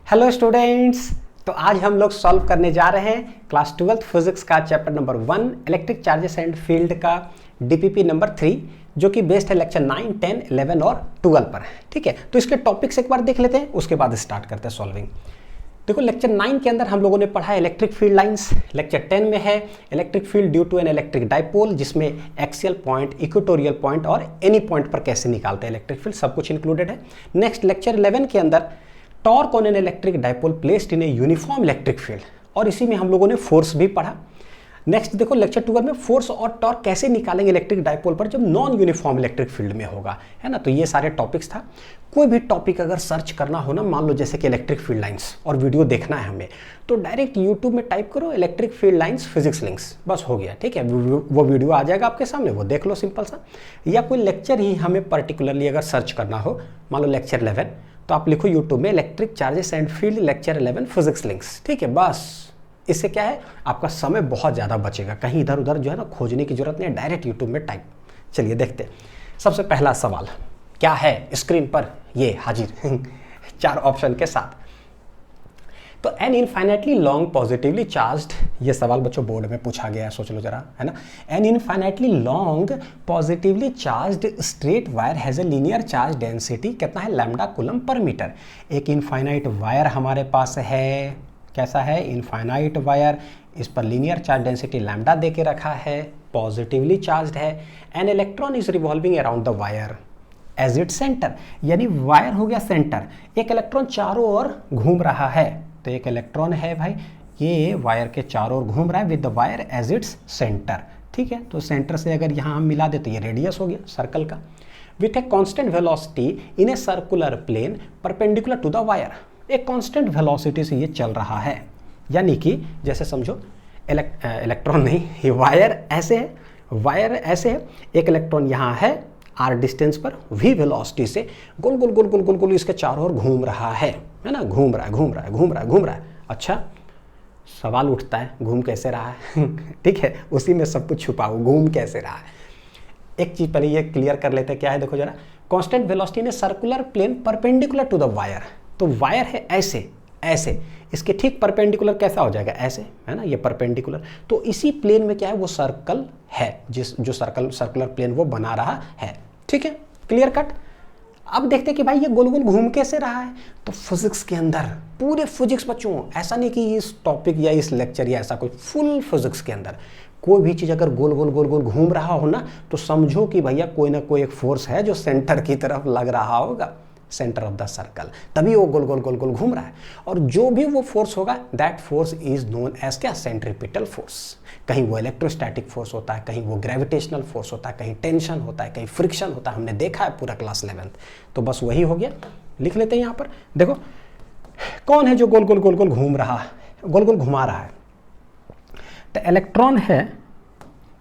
Hello students. तो आज हम लोग सॉल्व करने जा रहे हैं क्लास 12th फिजिक्स का chapter number 1 electric charges and field का डीपीपी नंबर 3 जो कि बेस्ड है लेक्चर 9, 10, 11 और 12 पर। ठीक है, तो इसके टॉपिक्स एक बार देख लेते हैं, उसके बाद स्टार्ट करते हैं सॉल्विंग। देखो, लेक्चर 9 के अंदर हम लोगों ने पढ़ा है इलेक्ट्रिक फील्ड लाइंस। लेक्चर 10 में है electric field due to an electric dipole, जिसमें एक्सियल पॉइंट, इक्वेटोरियल पॉइंट और एनी पॉइंट पर कैसे निकालते हैं इलेक्ट्रिक फील्ड, सब कुछ इंक्लूडेड है। नेक्स्ट लेक्चर 11 के अंदर torque on an electric dipole placed in a uniform electric field, और इसी में हम लोगों ने फोर्स भी पढ़ा। नेक्स्ट देखो, लेक्चर 12 में फोर्स और टॉर्क कैसे निकालेंगे इलेक्ट्रिक डाइपोल पर जब नॉन यूनिफॉर्म इलेक्ट्रिक फील्ड में होगा, है ना। तो ये सारे टॉपिक्स था। कोई भी टॉपिक अगर सर्च करना हो ना, मान लो जैसे कि इलेक्ट्रिक फील्ड लाइंस, और वीडियो देखना है हमें, तो डायरेक्ट यूट्यूब में टाइप करो electric field lines physics links, बस हो गया। ठीक है, वो वीडियो आ जाएगा आपके सामने, वो देख लो सिंपल सा। या कोई लेक्चर ही हमें पर्टिकुलरली अगर सर्च करना हो, मान लो लेक्चर 11, तो आप लिखो यूट्यूब में electric charges and field lecture 11 physics links. ठीक है, बस इससे क्या है, आपका समय बहुत ज़्यादा बचेगा, कहीं इधर उधर जो है ना खोजने की जरूरत नहीं है, डायरेक्ट यूट्यूब में टाइप। चलिए देखते हैं। सबसे पहला सवाल क्या है, स्क्रीन पर ये हाजिर 4 ऑप्शन के साथ। तो an infinitely long positively charged, ये सवाल बच्चों बोर्ड में पूछा गया है, सोच लो जरा, है ना। An infinitely long positively charged straight wire has a linear charge density कितना है, लैम्डा कूलम पर मीटर। एक इनफाइनाइट वायर हमारे पास है, कैसा है, इनफाइनाइट वायर, इस पर लीनियर चार्ज डेंसिटी लैम्डा दे के रखा है, पॉजिटिवली चार्ज्ड है। An electron is revolving around the wire as it centre, यानी वायर हो गया सेंटर, एक इलेक्ट्रॉन चारों ओर घूम रहा है। तो एक इलेक्ट्रॉन है भाई, ये वायर के चारों ओर घूम रहा है with the wire as its centre. ठीक है, तो सेंटर से अगर यहाँ हम मिला दे तो ये रेडियस हो गया सर्कल का। With a constant velocity in a circular plane perpendicular to the wire, एक कांस्टेंट वेलोसिटी से ये चल रहा है, यानी कि जैसे समझो इलेक्ट्रॉन नहीं, ये वायर ऐसे है, वायर ऐसे है, एक इलेक्ट्रॉन यहाँ है आर डिस्टेंस पर, v वेलोसिटी से गोल गोल गोल गोल गोल गोल इसके चारों ओर घूम रहा है ना, घूम रहा है घूम रहा है घूम रहा है घूम रहा है। अच्छा, सवाल उठता है घूम कैसे रहा है ठीक है, उसी में सब कुछ छुपा हुआ, घूम कैसे रहा है। एक चीज पहले ये क्लियर कर लेते हैं, क्या है देखो जरा, constant velocity in circular plane perpendicular to the wire, तो वायर है ऐसे ऐसे, इसके ठीक परपेंडिकुलर कैसा हो जाएगा, ऐसे, है ना, ये परपेंडिकुलर। तो इसी प्लेन में क्या है, वो सर्कल है, जो सर्कुलर प्लेन वो बना रहा है। ठीक है, क्लियर कट। अब देखते हैं कि भाई ये गोल गोल घूम कैसे रहा है। तो फिजिक्स के अंदर, पूरे फिजिक्स बच्चों, ऐसा नहीं कि इस टॉपिक या इस लेक्चर या ऐसा कोई, फुल फिजिक्स के अंदर कोई भी चीज़ अगर गोल गोल गोल गोल घूम रहा हो ना, तो समझो कि भैया कोई ना कोई एक फोर्स है जो सेंटर की तरफ लग रहा होगा, सेंटर ऑफ द सर्कल, तभी वो गोल गोल गोल गोल घूम रहा है। और जो भी वो फोर्स होगा, that force is known as क्या, सेंट्रीपिटल फोर्स। कहीं वो इलेक्ट्रोस्टैटिक फोर्स होता है, कहीं वो ग्रेविटेशनल फोर्स होता है, कहीं टेंशन होता है, कहीं फ्रिक्शन होता है, हमने देखा है पूरा क्लास 11th। तो बस वही हो गया, लिख लेते हैं यहाँ पर। देखो कौन है जो गोल गोल गोल गोल घूम रहा है, गोल गोल घुमा रहा है, तो इलेक्ट्रॉन है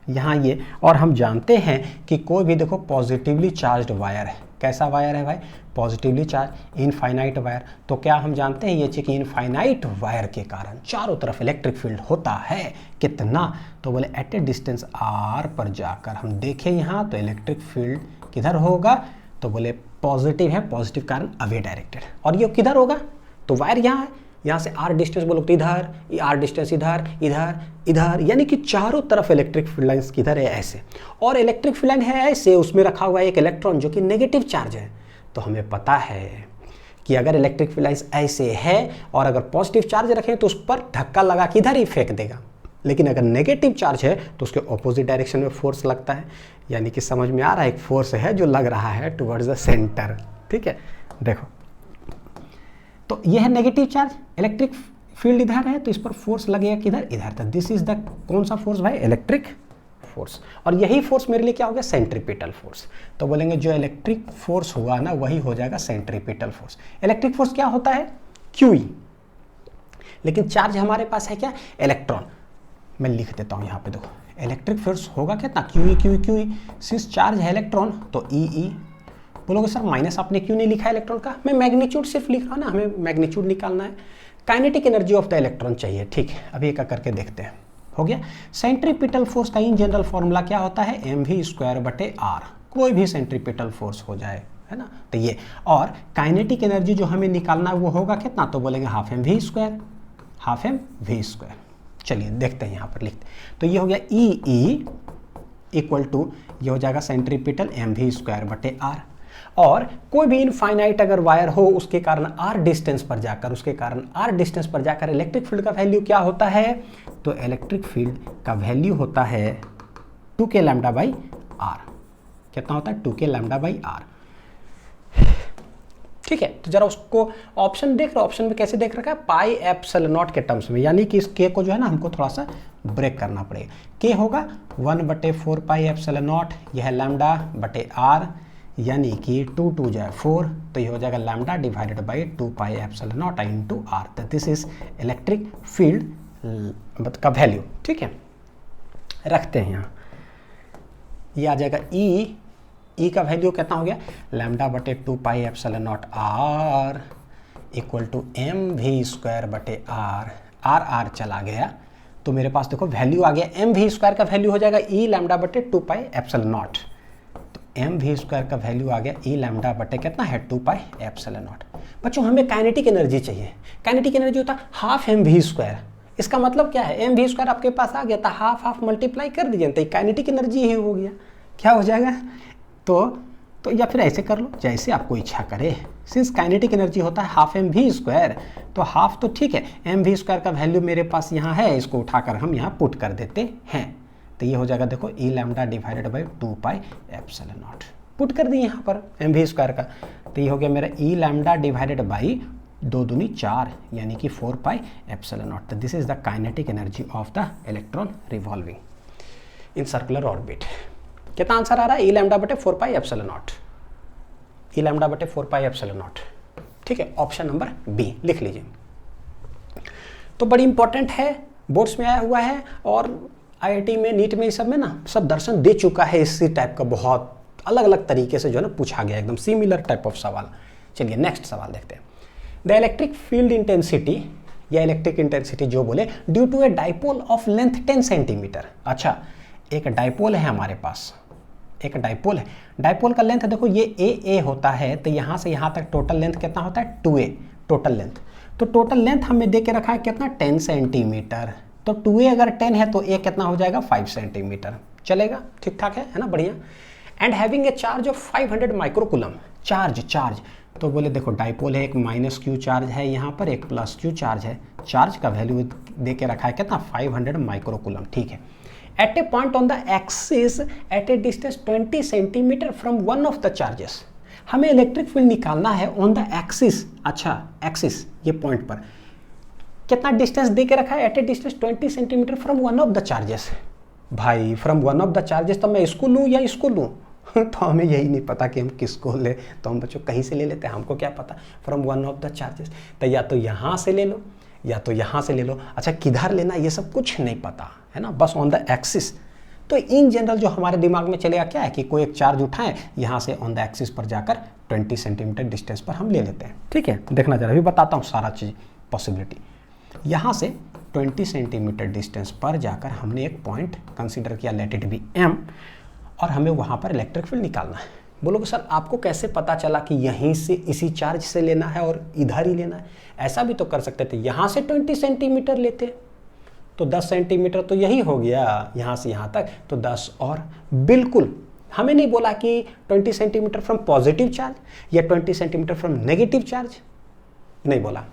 यहाँ ये। और हम जानते हैं कि कोई भी देखो पॉजिटिवली चार्ज्ड वायर है, कैसा वायर है भाई, पॉजिटिवली चार्ज, इनफाइनाइट वायर। तो क्या हम जानते हैं ये चीज़ कि इनफाइनाइट वायर के कारण चारों तरफ इलेक्ट्रिक फील्ड होता है, कितना, तो बोले एट ए डिस्टेंस आर पर जाकर हम देखें यहाँ, तो इलेक्ट्रिक फील्ड किधर होगा, तो बोले पॉजिटिव है, पॉजिटिव कारण अवे डायरेक्टेड। और ये किधर होगा, तो वायर यहाँ है, यहाँ से आर डिस्टेंस बोलो तो इधर, ये आर डिस्टेंस इधर इधर इधर, यानी कि चारों तरफ इलेक्ट्रिक फील्ड लाइंस किधर है, ऐसे। और इलेक्ट्रिक फील्ड लाइन है ऐसे, उसमें रखा हुआ है एक इलेक्ट्रॉन जो कि नेगेटिव चार्ज है। तो हमें पता है कि अगर इलेक्ट्रिक फील्ड लाइंस ऐसे है और अगर पॉजिटिव चार्ज रखें तो उस पर धक्का लगा के इधर ही फेंक देगा, लेकिन अगर नेगेटिव चार्ज है तो उसके ऑपोजिट डायरेक्शन में फोर्स लगता है। यानी कि समझ में आ रहा है, एक फोर्स है जो लग रहा है टुवर्ड्स द सेंटर। ठीक है, देखो तो यह है नेगेटिव चार्ज, इलेक्ट्रिक फील्ड इधर है, तो इस पर फोर्स लगेगा किधर, इधर तक। दिस इज द कौन सा फोर्स भाई, इलेक्ट्रिक फोर्स। और यही फोर्स मेरे लिए क्या हो गया, सेंट्रीपिटल फोर्स। तो बोलेंगे जो इलेक्ट्रिक फोर्स हुआ ना, वही हो जाएगा सेंट्रीपिटल फोर्स। इलेक्ट्रिक फोर्स क्या होता है, QE, लेकिन चार्ज हमारे पास है क्या, इलेक्ट्रॉन। मैं लिख देता हूँ यहाँ पे, देखो इलेक्ट्रिक फोर्स होगा कितना, QE QE QE, since charge है इलेक्ट्रॉन तो EE। बोलोगे सर माइनस आपने क्यों नहीं लिखा इलेक्ट्रॉन का, मैं मैग्नीट्यूड सिर्फ लिख रहा हूँ ना, हमें मैग्नीट्यूड निकालना है, kinetic energy of the electron चाहिए। ठीक है, अभी एक करके देखते हैं, हो गया। सेंट्रीपिटल फोर्स का इन जनरल फॉर्मूला क्या होता है, mv²/r, कोई भी सेंट्रीपिटल फोर्स हो जाए, है ना। तो ये, और काइनेटिक एनर्जी जो हमें निकालना है वो होगा कितना, तो बोलेंगे half M V square, half M V square. चलिए देखते हैं यहाँ पर लिखते, तो ये हो गया ई इक्वल टू, ये हो जाएगा सेंट्रीपिटल एम वी स्क्वायर बटे आर। और कोई भी इनफाइनाइट अगर वायर हो उसके कारण आर डिस्टेंस पर जाकर इलेक्ट्रिक फील्ड का वैल्यू क्या होता है, तो इलेक्ट्रिक फील्ड का वैल्यू होता है 2k लैम्डा बाई आर। कितना होता है, 2k लैम्डा बाई आर। ठीक है, तो जरा उसको ऑप्शन देख रहे हो, ऑप्शन में कैसे देख रखा है, पाई एप्सिलॉन नॉट के टर्म्स में, यानी कि इस के को जो है ना हमको थोड़ा सा ब्रेक करना पड़ेगा। के होगा 1/4 पाई एप्सिलॉन नॉट, यह है लैम्डा बटे आर, यानी कि 2 2 जाए 4, तो ये हो जाएगा lambda divided by 2 pi epsilon naught into R. तो दिस इज इलेक्ट्रिक फील्ड का वैल्यू। ठीक है, रखते हैं यहाँ, ये आ जाएगा ई का वैल्यू कितना हो गया, लैम्डा बटे 2 pi epsilon naught R equal to M V square बटे आर। आर चला गया तो मेरे पास देखो वैल्यू आ गया, एम वी स्क्वायर का वैल्यू हो जाएगा ई लैम्डा बटे 2 पाई एप्सिलॉन नॉट। तो एम वी स्क्वायर का वैल्यू आ गया ई लैम्डा बटे कितना है, 2 पाई एप्सिलॉन नॉट। बच्चों हमें काइनेटिक एनर्जी चाहिए, काइनेटिक एनर्जी होता है हाफ एम वी स्क्वायर। इसका मतलब क्या है, एम वी स्क्वायर आपके पास आ गया था, हाफ मल्टीप्लाई कर दीजिए तो काइनेटिक एनर्जी ही हो गया। क्या हो जाएगा, तो या फिर ऐसे कर लो जैसे आपको इच्छा करे। सिंस काइनेटिक एनर्जी होता है हाफ एम वी स्क्वायर, तो हाफ तो ठीक है, एम वी स्क्वायर का वैल्यू मेरे पास यहाँ है, इसको उठाकर हम यहाँ पुट कर देते हैं। तो ये हो जाएगा देखो e lambda divided by 2 pi epsilon naught, put कर दी यहाँ पर एम वी स्क्वायर का। तो ये हो गया मेरा ई लैम्डा डिवाइडेड बाई 2 दूनी 4, यानी कि 4 पाई एप्सिलॉन नॉट। तो this is the kinetic energy of the electron revolving in circular orbit. कितना आंसर आ रहा है, ई लैम्डा बटे 4 पाई एप्सिलॉन नॉट, ई लैम्डा बटे 4 पाई एप्सिलॉन नॉट। ठीक है, ऑप्शन नंबर बी लिख लीजिए। तो बड़ी इंपॉर्टेंट है, बोर्ड्स में आया हुआ है और आईआईटी में, नीट में, सब में ना सब दर्शन दे चुका है। इसी टाइप का बहुत अलग अलग तरीके से जो है ना पूछा गया, एकदम सिमिलर टाइप ऑफ सवाल। चलिए नेक्स्ट सवाल देखते हैं। द इलेक्ट्रिक फील्ड इंटेंसिटी या इलेक्ट्रिक इंटेंसिटी जो बोले due to a dipole of length 10 centimetre. अच्छा, एक डाइपोल है हमारे पास, एक डाइपोल है, डाइपोल का लेंथ देखो ये ए होता है, तो यहाँ से यहाँ तक टोटल लेंथ कितना होता है, 2a टोटल लेंथ। तो टोटल लेंथ हमें दे के रखा है कितना, 10 सेंटीमीटर। तो 2a अगर 10 है तो a कितना हो जाएगा, 5 सेंटीमीटर। चलेगा, ठीक ठाक है ना, बढ़िया। And having a charge of 500 microcoulomb, charge तो बोले देखो डाइपोल है, एक माइनस क्यू चार्ज है यहाँ पर, एक प्लस क्यू चार्ज है। चार्ज का वैल्यू दे के रखा है कितना, 500 माइक्रोकूलम। ठीक है, at a point on the axis at a distance 20 centimeter from one of the charges। हमें इलेक्ट्रिक फील्ड निकालना है ऑन द एक्सिस। अच्छा, एक्सिस ये पॉइंट पर कितना डिस्टेंस दे के रखा है, at a distance 20 centimetre from one of the charges. भाई from one of the charges, तो मैं इसको लूँ या इसको लूँ तो हमें यही नहीं पता कि हम किसको ले, तो हम बच्चों कहीं से ले लेते हैं, हमको क्या पता, from one of the charges. तो या तो यहाँ से ले लो या तो यहाँ से ले लो। अच्छा, किधर लेना ये सब कुछ नहीं पता है ना, बस ऑन द एक्सिस। तो इन जनरल जो हमारे दिमाग में चलेगा क्या है कि कोई एक चार्ज उठाएं, यहाँ से ऑन द एक्सिस पर जाकर 20 सेंटीमीटर डिस्टेंस पर हम ले लेते हैं। ठीक है, देखना जरा, अभी बताता हूँ सारा चीज़ पॉसिबिलिटी। यहाँ से 20 सेंटीमीटर डिस्टेंस पर जाकर हमने एक पॉइंट कंसीडर किया, लेट इट बी एम, और हमें वहाँ पर इलेक्ट्रिक फील्ड निकालना है। बोलोगे सर आपको कैसे पता चला कि यहीं से इसी चार्ज से लेना है और इधर ही लेना है? ऐसा भी तो कर सकते थे, यहाँ से 20 सेंटीमीटर लेते तो 10 सेंटीमीटर तो यही हो गया, यहाँ से यहाँ तक तो 10, और बिल्कुल हमें नहीं बोला कि 20 सेंटीमीटर फ्रॉम पॉजिटिव चार्ज या 20 सेंटीमीटर फ्रॉम नेगेटिव चार्ज, नहीं बोला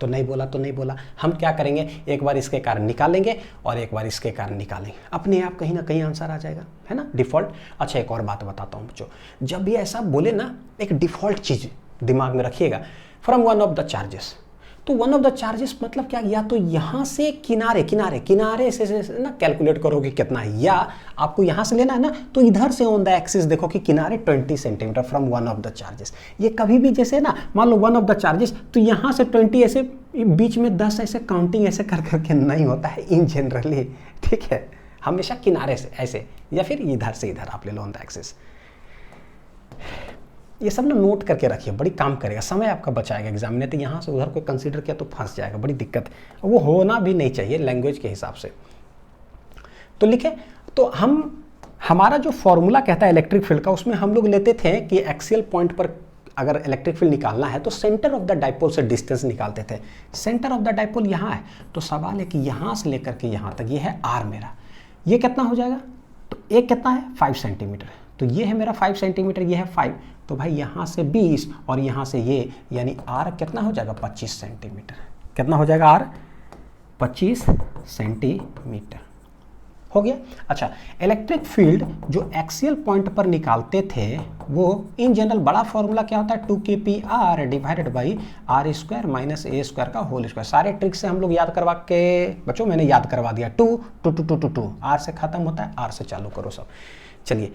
तो नहीं बोला तो नहीं बोला। हम क्या करेंगे, एक बार इसके कारण निकालेंगे और एक बार इसके कारण निकालेंगे, अपने आप कहीं ना कहीं आंसर आ जाएगा, है ना, डिफ़ॉल्ट। अच्छा, एक और बात बताता हूँ बच्चों, जब भी ऐसा बोले ना, एक डिफ़ॉल्ट चीज़ दिमाग में रखिएगा, from one of the charges. तो वन ऑफ द चार्जेस मतलब क्या, या तो यहाँ से किनारे से ना कैलकुलेट करोगे कितना है, या आपको यहाँ से लेना है ना तो इधर से ऑन द एक्सिस देखो कि किनारे 20 centimetre from one of the charges. ये कभी भी जैसे ना मान लो वन ऑफ द चार्जेस, तो यहाँ से 20 ऐसे बीच में 10 ऐसे काउंटिंग ऐसे कर करके नहीं होता है इन जनरली। ठीक है, हमेशा किनारे से ऐसे या फिर इधर से इधर आप ले लो ऑन द एक्सिस। ये सब ना नोट करके रखिए, बड़ी काम करेगा, समय आपका बचाएगा एग्जाम में। तो यहाँ से उधर कोई कंसीडर किया तो फंस जाएगा, बड़ी दिक्कत है, वो होना भी नहीं चाहिए लैंग्वेज के हिसाब से। तो लिखे, तो हम हमारा जो फॉर्मूला कहता है इलेक्ट्रिक फील्ड का, उसमें हम लोग लेते थे कि एक्सियल पॉइंट पर अगर इलेक्ट्रिक फील्ड निकालना है तो सेंटर ऑफ द डाइपोल से डिस्टेंस निकालते थे। सेंटर ऑफ द डाइपोल यहाँ है, तो सवाल है कि यहाँ से लेकर के यहाँ तक ये है आर मेरा, ये कितना हो जाएगा, तो एक कितना है 5 सेंटीमीटर, तो ये है मेरा 5 सेंटीमीटर, ये है 5, तो भाई यहाँ से 20 और यहाँ से ये, यानी आर कितना हो जाएगा 25 सेंटीमीटर। कितना हो जाएगा आर 25 सेंटीमीटर हो गया। अच्छा, इलेक्ट्रिक फील्ड जो एक्सियल पॉइंट पर निकालते थे वो इन जनरल बड़ा फॉर्मूला क्या होता है 2kpr divided by are square minus A square का होल स्क्वायर। सारे ट्रिक से हम लोग याद करवा के बच्चों मैंने याद करवा दिया। 2 2 2 2 2 2 आर से खत्म होता है, आर से चालू करो सब। चलिए,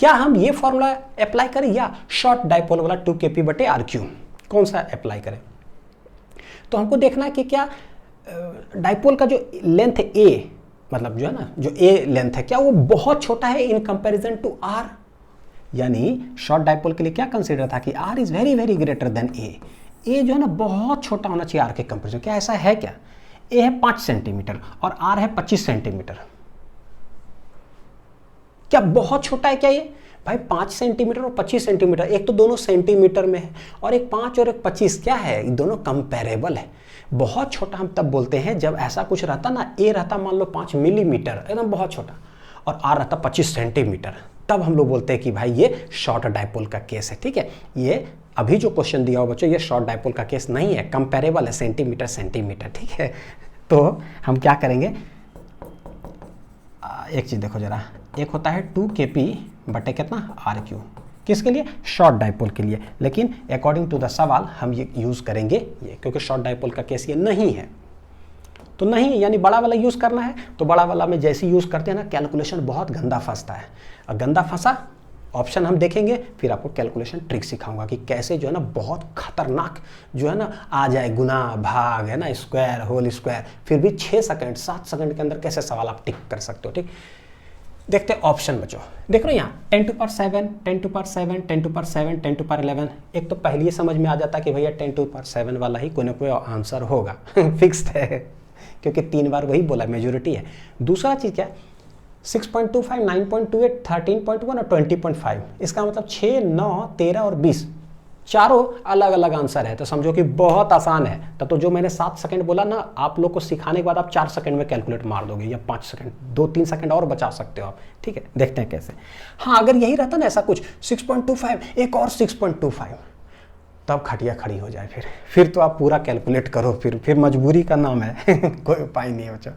क्या हम ये फॉर्मूला अप्लाई करें या शॉर्ट डाइपोल वाला 2kp बटे आर क्यू, कौन सा अप्लाई करें? तो हमको देखना है कि क्या डाइपोल का जो लेंथ है ए, मतलब जो है ना जो ए लेंथ है, क्या वो बहुत छोटा है इन कंपैरिजन टू आर। यानी शॉर्ट डाइपोल के लिए क्या कंसीडर था कि r is very very greater than a. A जो है ना बहुत छोटा होना चाहिए आर के कंपैरिजन। क्या ऐसा है क्या? ए है 5 सेंटीमीटर और आर है 25 सेंटीमीटर। क्या बहुत छोटा है क्या ये? भाई 5 सेंटीमीटर और 25 सेंटीमीटर, एक तो दोनों सेंटीमीटर में है और एक 5 और एक 25 क्या है, ये दोनों कंपेरेबल है। बहुत छोटा हम तब बोलते हैं जब ऐसा कुछ रहता ना, ए रहता मान लो 5 मिलीमीटर एकदम बहुत छोटा और आर रहता 25 सेंटीमीटर, तब हम लोग बोलते हैं कि भाई ये शॉर्ट डाइपोल का केस है। ठीक है, ये अभी जो क्वेश्चन दिया हो बच्चों ये शॉर्ट डाइपोल का केस नहीं है, कंपेरेबल है सेंटीमीटर सेंटीमीटर। ठीक है, तो हम क्या करेंगे, एक चीज देखो जरा, एक होता है 2kp बटे कितना आर क्यू, किसके लिए? शॉर्ट डाइपोल के लिए। लेकिन अकॉर्डिंग टू द सवाल हम ये यूज करेंगे ये, क्योंकि शॉर्ट डाइपोल का केस ये नहीं है, तो नहीं, यानी बड़ा वाला यूज करना है। तो बड़ा वाला में जैसे यूज करते हैं ना कैलकुलेशन बहुत गंदा फंसता है, और गंदा फंसा ऑप्शन हम देखेंगे, फिर आपको कैलकुलेशन ट्रिक सिखाऊंगा कि कैसे जो है ना बहुत खतरनाक जो है ना आ जाए, गुना भाग है ना, स्क्वायर होल स्क्वायर, फिर भी 6 सेकंड 7 सेकंड के अंदर कैसे सवाल आप टिक कर सकते हो। ठीक, देखते हैं ऑप्शन बच्चों, देख रहे हो यहाँ 10 to power 7, 10 to power 7, 10 to power 7, 10 to power 11। एक तो पहले ही समझ में आ जाता कि भैया 10 to power 7 वाला ही कोई ना कोई आंसर होगा फिक्स्ड है, क्योंकि 3 बार वही बोला, मेजोरिटी है। दूसरा चीज़ क्या, 6.25, 9.28, 13.1 और 20.5, इसका मतलब 6, 9, 13 और 20 चारों अलग अलग आंसर है। तो समझो कि बहुत आसान है। तब तो जो मैंने 7 सेकंड बोला ना, आप लोग को सिखाने के बाद आप 4 सेकंड में कैलकुलेट मार दोगे, या 5 सेकंड, 2-3 सेकंड और बचा सकते हो आप। ठीक है, देखते हैं कैसे। हाँ, अगर यही रहता ना ऐसा कुछ 6.25 एक और 6.25, तब खटिया खड़ी हो जाए, फिर तो आप पूरा कैलकुलेट करो, फिर मजबूरी का नाम है कोई उपाय नहीं है बच्चों।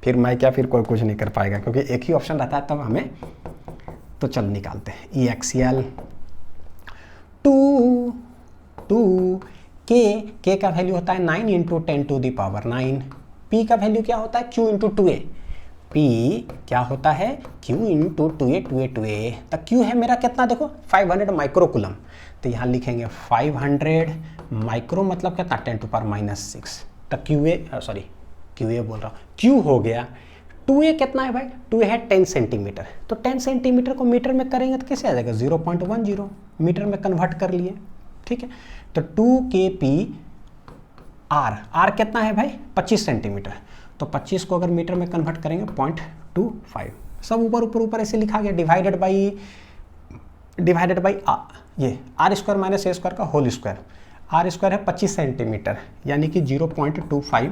फिर मैं क्या, फिर कोई कुछ नहीं कर पाएगा, क्योंकि एक ही ऑप्शन रहता है तब हमें। तो चल निकालते हैं ई एक्सियल 2 के का वैल्यू होता है 9 into 10 to the power 9। P का वैल्यू क्या होता है Q इंटू 2a। पी क्या होता है Q इंटू 2a। तो Q है मेरा कितना, देखो 500 माइक्रो कूलम, तो यहाँ लिखेंगे 500 माइक्रो मतलब कितना 10 टू पावर -6। तो QA बोल रहा हूँ, Q हो गया। 2a कितना है भाई, 2a है 10 सेंटीमीटर, तो 10 सेंटीमीटर को मीटर में करेंगे तो कैसे आ जाएगा 0.10, मीटर में कन्वर्ट कर लिए। ठीक है, तो 2kp r कितना है भाई 25 सेंटीमीटर, तो 25 को अगर मीटर में कन्वर्ट करेंगे 0.25, सब ऊपर ऐसे लिखा गया, डिवाइडेड बाई ये आर स्क्वायर माइनस ए स्क्वायर का होल स्क्वायर। आर स्क्वायर है 25 सेंटीमीटर, यानी कि 0.25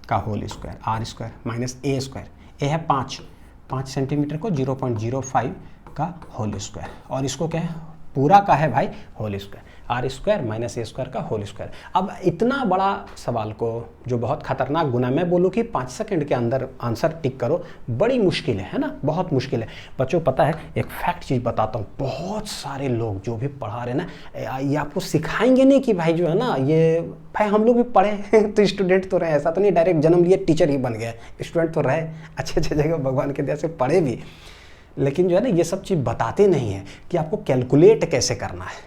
का whole square, are square minus A square, a है 5 सेंटीमीटर को 0.05 का होल स्क्वायर, और इसको क्या है पूरा का है भाई whole square, are square minus A square का होल स्क्वायर। अब इतना बड़ा सवाल को जो बहुत खतरनाक गुना, मैं बोलूँ कि 5 सेकंड के अंदर आंसर टिक करो, बड़ी मुश्किल है ना, बहुत मुश्किल है बच्चों। पता है एक फैक्ट चीज़ बताता हूँ, बहुत सारे लोग जो भी पढ़ा रहे ना, ये आपको सिखाएंगे नहीं कि भाई जो है ना, ये भाई हम लोग भी पढ़े तो स्टूडेंट तो रहे, ऐसा तो नहीं डायरेक्ट जन्म लिए टीचर ही बन गए, स्टूडेंट तो रहे, अच्छे जगह भगवान के दया से पढ़े भी, लेकिन जो है ना ये सब चीज़ बताते नहीं है कि आपको कैलकुलेट कैसे करना है।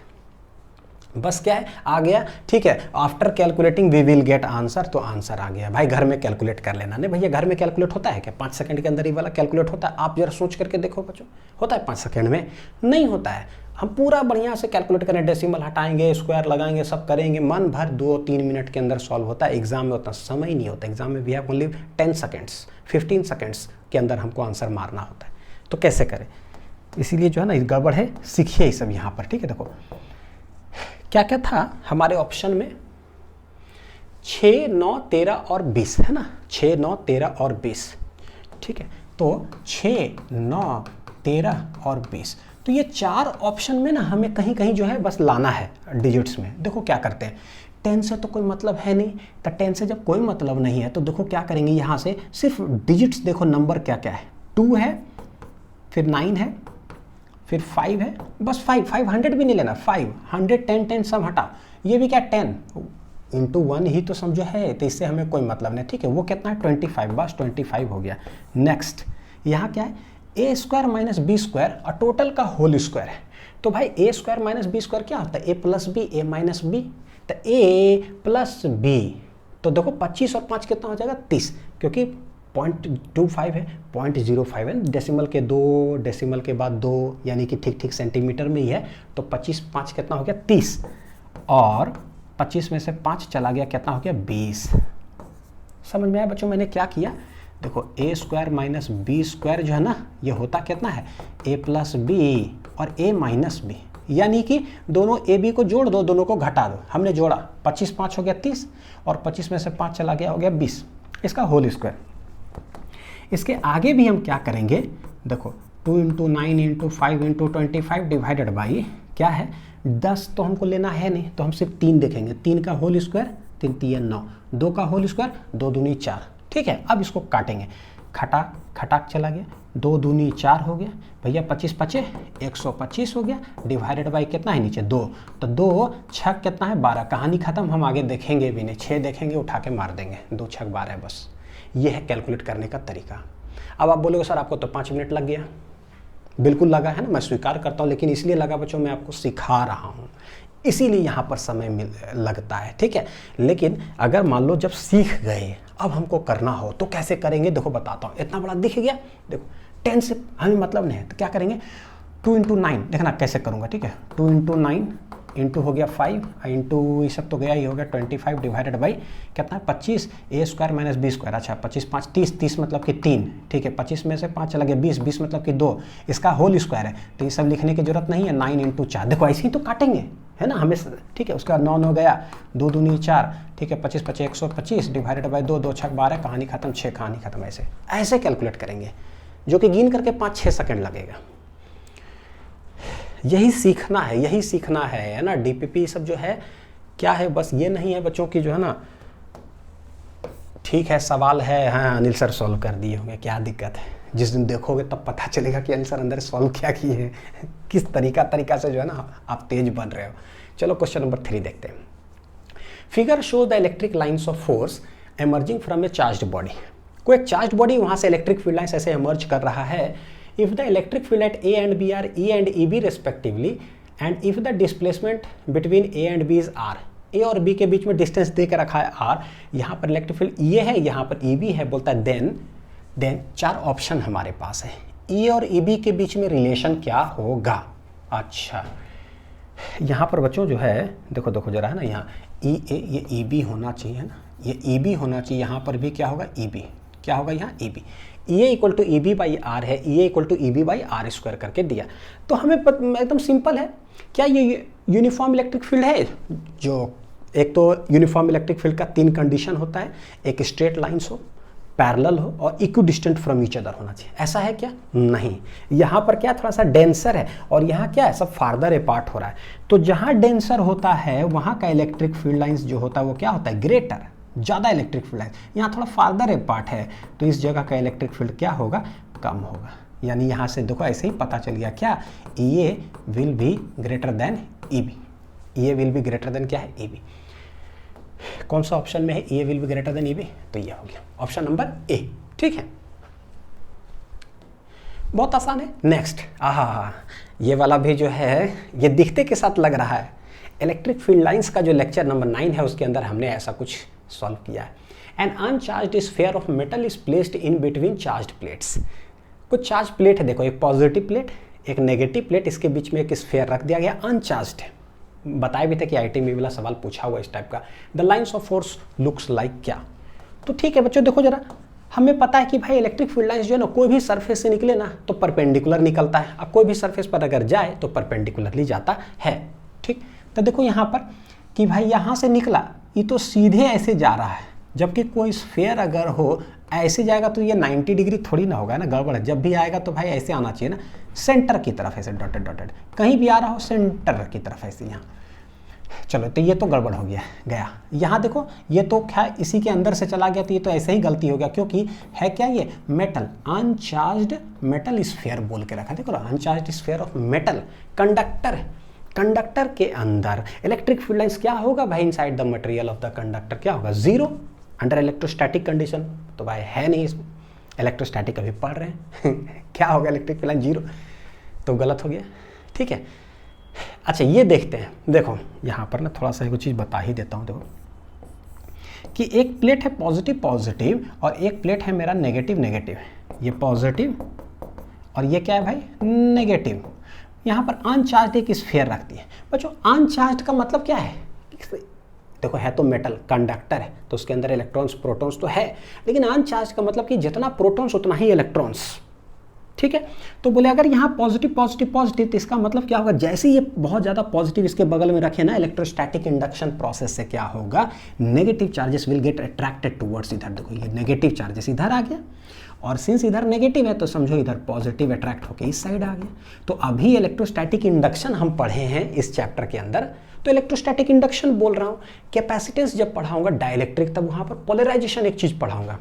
बस क्या है आ गया, ठीक है, after calculating we will get answer, तो आंसर आ गया भाई, घर में कैलकुलेट कर लेना। नहीं भैया घर में कैलकुलेट होता है क्या, 5 सेकंड के अंदर ही वाला कैलकुलेट होता है? आप जरा सोच करके देखो बच्चों, होता है 5 सेकंड में? नहीं होता है। हम पूरा बढ़िया से कैलकुलेट करें, डेसिमल हटाएंगे, स्क्वायर लगाएंगे, सब करेंगे, मन भर 2-3 मिनट के अंदर सॉल्व होता है। एग्जाम में उतना समय नहीं होता, एग्जाम में we have only 10 seconds 15 seconds के अंदर हमको आंसर मारना होता है। तो कैसे करें, इसीलिए जो है ना गड़बड़ है, सीखिए ये सब यहाँ पर, ठीक है। देखो क्या क्या था हमारे ऑप्शन में, 6, 9, 13 और 20 है ना, 6, 9, 13 और 20, ठीक है। तो 6, 9, 13 और 20, तो ये 4 ऑप्शन में ना हमें कहीं कहीं जो है बस लाना है डिजिट्स में। देखो क्या करते हैं, 10 से तो कोई मतलब है नहीं, तो 10 से जब कोई मतलब नहीं है तो देखो क्या करेंगे, यहाँ से सिर्फ डिजिट्स देखो नंबर क्या क्या है, 2 है, फिर 9 है, फिर 5 है, बस 500 भी नहीं लेना, 5, 100, 10, 10 सब हटा, ये भी क्या 10 इंटू 1 ही तो समझो है, तो इससे हमें कोई मतलब नहीं, ठीक है। वो कितना है 25, बस 25 हो गया। नेक्स्ट यहाँ क्या है, ए स्क्वायर माइनस बी स्क्वायर और टोटल का होल स्क्वायर है। तो भाई ए स्क्वायर माइनस बी स्क्वायर क्या होता है, ए प्लस बी, ए माइनस बी, तो ए प्लस बी, तो देखो 25 और 5 कितना हो जाएगा 30, क्योंकि 0.25 है, 0.05 है, डेसिमल के 2, डेसिमल के बाद 2, यानी कि ठीक ठीक सेंटीमीटर में ही है। तो 25, 5 कितना हो गया 30, और 25 में से 5 चला गया, कितना हो गया 20। समझ में आया बच्चों मैंने क्या किया, देखो ए स्क्वायर माइनस बी स्क्वायर जो है ना, ये होता कितना है ए प्लस बी और ए माइनस बी, यानी कि दोनों ए बी को जोड़ दो, दोनों को घटा दो। हमने जोड़ा, 25, 5 हो गया 30, और 25 में से 5 चला गया, हो गया 20, इसका होल स्क्वायर। इसके आगे भी हम क्या करेंगे, देखो 2 into 9 into 5 into 25 divided by क्या है 10, तो हमको लेना है नहीं, तो हम सिर्फ 3 देखेंगे, 3 का होल स्क्वायर, 3 3 9, 2 का होल स्क्वायर, 2 दूनी 4, ठीक है। अब इसको काटेंगे, खटाक चला गया, 2 दूनी 4 हो गया भैया, 25 5 125 हो गया, डिवाइडेड बाई कितना है नीचे 2, तो 2 छक कितना है 12, कहानी खत्म, हम आगे देखेंगे भी नहीं, 6 देखेंगे उठा के मार देंगे, 2 छक 12 है बस। ये है कैलकुलेट करने का तरीका। अब आप बोलोगे सर आपको तो 5 मिनट लग गया, बिल्कुल लगा है ना, मैं स्वीकार करता हूँ, लेकिन इसलिए लगा बच्चों मैं आपको सिखा रहा हूँ, इसीलिए यहाँ पर समय लगता है, ठीक है। लेकिन अगर मान लो जब सीख गए अब हमको करना हो तो कैसे करेंगे, देखो बताता हूँ। इतना बड़ा दिख गया, देखो 10 से हमें मतलब नहीं है, तो क्या करेंगे 2 इंटू 9, देखना कैसे करूँगा, ठीक है। 2 इंटू 9 इंटू हो गया 5 इंटू ये सब तो गया ही हो गया 25 डिवाइडेड बाई कितना है 25, ए स्क्वायर माइनस बी स्क्वायर, अच्छा 25 5 30, 30 मतलब कि 3, ठीक है। 25 में से 5 चला गया 20, 20 मतलब कि 2, इसका होल स्क्वायर है, तो ये सब लिखने की जरूरत नहीं है, 9 इंटू 4, देखो ऐसे ही तो काटेंगे है ना हमें, ठीक है। उसका 9 9 गया, 2 दूनी 4, ठीक है। 25 25 125 डिवाइडेड बाई 2, 2 छक 12, कहानी खत्म, 6 कहानी खत्म। ऐसे कैलकुलेट करेंगे, जो कि गिन करके 5-6 सेकंड लगेगा। यही सीखना है ना। डीपीपी सब जो है क्या है, बस ये नहीं है बच्चों की जो है ना, ठीक है सवाल है, हाँ अनिल सर सॉल्व कर दिए होंगे, क्या दिक्कत है, जिस दिन देखोगे तब पता चलेगा कि अनिल सर अंदर सॉल्व क्या किए हैं, किस तरीका से जो है ना आप तेज बन रहे हो। चलो क्वेश्चन नंबर 3 देखते हैं। Figure shows the electric lines of force emerging from A charged body. कोई एक चार्ज्ड बॉडी, वहां से इलेक्ट्रिक फील्ड लाइन्स ऐसे एमर्ज कर रहा है। If the electric field at A and B are E and EB respectively, and if the displacement between A and B is R, A और B के बीच में distance दे के रखा है R, यहाँ पर इलेक्ट्रिक फील्ड E है, यहाँ पर EB है, बोलता है देन 4 ऑप्शन हमारे पास है, E और EB के बीच में रिलेशन क्या होगा। अच्छा यहाँ पर बच्चों जो है देखो जरा है ना, यहाँ EA ये EB होना चाहिए है ना, ये EB होना चाहिए, यहाँ पर भी क्या होगा EB, क्या होगा यहाँ EB, E equal to EB by R है, E equal to EB by are square करके दिया। तो हमें एकदम सिंपल है, क्या ये यूनिफॉर्म इलेक्ट्रिक फील्ड है, जो एक तो यूनिफॉर्म इलेक्ट्रिक फील्ड का 3 कंडीशन होता है, एक स्ट्रेट लाइन्स हो, पैरेलल हो और इक्विडिस्टेंट फ्रॉम ईच अदर होना चाहिए। ऐसा है क्या, नहीं, यहाँ पर क्या थोड़ा सा डेंसर है और यहाँ क्या है सब फार्दर अपार्ट हो रहा है। तो जहाँ डेंसर होता है वहाँ का इलेक्ट्रिक फील्ड लाइन्स जो होता है वो क्या होता है, ग्रेटर, ज़्यादा इलेक्ट्रिक फील्ड है। यहाँ थोड़ा फार्दर अपार्ट है तो इस जगह का इलेक्ट्रिक फील्ड क्या होगा, कम होगा। यानी यहाँ से देखो ऐसे ही पता चल गया क्या, a will be greater than EB, a will be greater than क्या है EB। कौन सा ऑप्शन में है a will be greater than EB, तो ये हो गया ऑप्शन नंबर ए, ठीक है। बहुत आसान है। नेक्स्ट, ये वाला भी जो है ये दिखते के साथ लग रहा है। इलेक्ट्रिक फील्ड लाइंस का जो लेक्चर नंबर 9 है उसके अंदर हमने ऐसा कुछ सॉल्व किया है। An uncharged sphere of metal is placed in between charged plates. कुछ चार्ज प्लेट है, देखो एक पॉजिटिव प्लेट एक नेगेटिव प्लेट, इसके बीच में एक स्फीयर रख दिया गया, अनचार्ज्ड है। बताया भी था कि IIT में वाला सवाल पूछा हुआ इस टाइप का। The lines of force looks like क्या। तो ठीक है बच्चों देखो जरा, हमें पता है कि भाई इलेक्ट्रिक फील्ड लाइंस जो है ना कोई भी सरफेस से निकले ना तो परपेंडिकुलर निकलता है, अब कोई भी सरफेस पर अगर जाए तो परपेंडिकुलरली जाता है। ठीक, तो देखो यहाँ पर कि भाई यहाँ से निकला ये तो सीधे ऐसे जा रहा है, जबकि कोई स्फीयर अगर हो ऐसे जाएगा तो ये 90 डिग्री थोड़ी ना होगा ना, गड़बड़ है। जब भी आएगा तो भाई ऐसे आना चाहिए ना, सेंटर की तरफ ऐसे डॉटेड डॉटेड, कहीं भी आ रहा हो सेंटर की तरफ ऐसे यहाँ। चलो तो ये तो गड़बड़ हो गया। यहाँ देखो ये तो क्या इसी के अंदर से चला गया, तो ये तो ऐसे ही गलती हो गया, क्योंकि है क्या ये मेटल, अनचार्ज्ड मेटल स्फीयर बोल के रखा। देखो uncharged sphere of metal, conductor के अंदर इलेक्ट्रिक फील्ड लाइंस क्या होगा भाई, inside the material of the conductor क्या होगा, जीरो अंडर इलेक्ट्रोस्टैटिक कंडीशन। तो भाई है नहीं इसमें, इलेक्ट्रोस्टैटिक अभी पढ़ रहे हैं क्या होगा इलेक्ट्रिक फील्ड लाइन, जीरो, तो गलत हो गया। ठीक है, अच्छा ये देखते हैं। देखो यहाँ पर ना थोड़ा सा एक चीज़ बता ही देता हूँ। देखो कि एक प्लेट है पॉजिटिव और एक प्लेट है मेरा नेगेटिव। ये पॉजिटिव और ये क्या है भाई, नेगेटिव। यहाँ पर अनचार्ज एक स्फीयर रखती है। बच्चों अनचार्ज का मतलब क्या है, देखो है तो मेटल, कंडक्टर है तो उसके अंदर इलेक्ट्रॉन्स प्रोटॉन्स तो है, लेकिन अनचार्ज का मतलब कि जितना प्रोटॉन्स उतना ही इलेक्ट्रॉन्स। ठीक है, तो बोले अगर यहाँ पॉजिटिव तो इसका मतलब क्या होगा, जैसे ये बहुत ज़्यादा पॉजिटिव इसके बगल में रखे ना, इलेक्ट्रोस्टैटिक इंडक्शन प्रोसेस से क्या होगा, negative charges will get attracted towards इधर। देखो ये नेगेटिव चार्जेस इधर आ गया, और सिंस इधर नेगेटिव है तो समझो इधर पॉजिटिव अट्रैक्ट होकर इस साइड आ गया। तो अभी इलेक्ट्रोस्टैटिक इंडक्शन हम पढ़े हैं इस चैप्टर के अंदर, तो इलेक्ट्रोस्टैटिक इंडक्शन बोल रहा हूँ। कैपेसिटेंस जब पढ़ाऊंगा डाइलेक्ट्रिक, तब वहाँ पर पोलराइजेशन एक चीज़ पढ़ाऊंगा,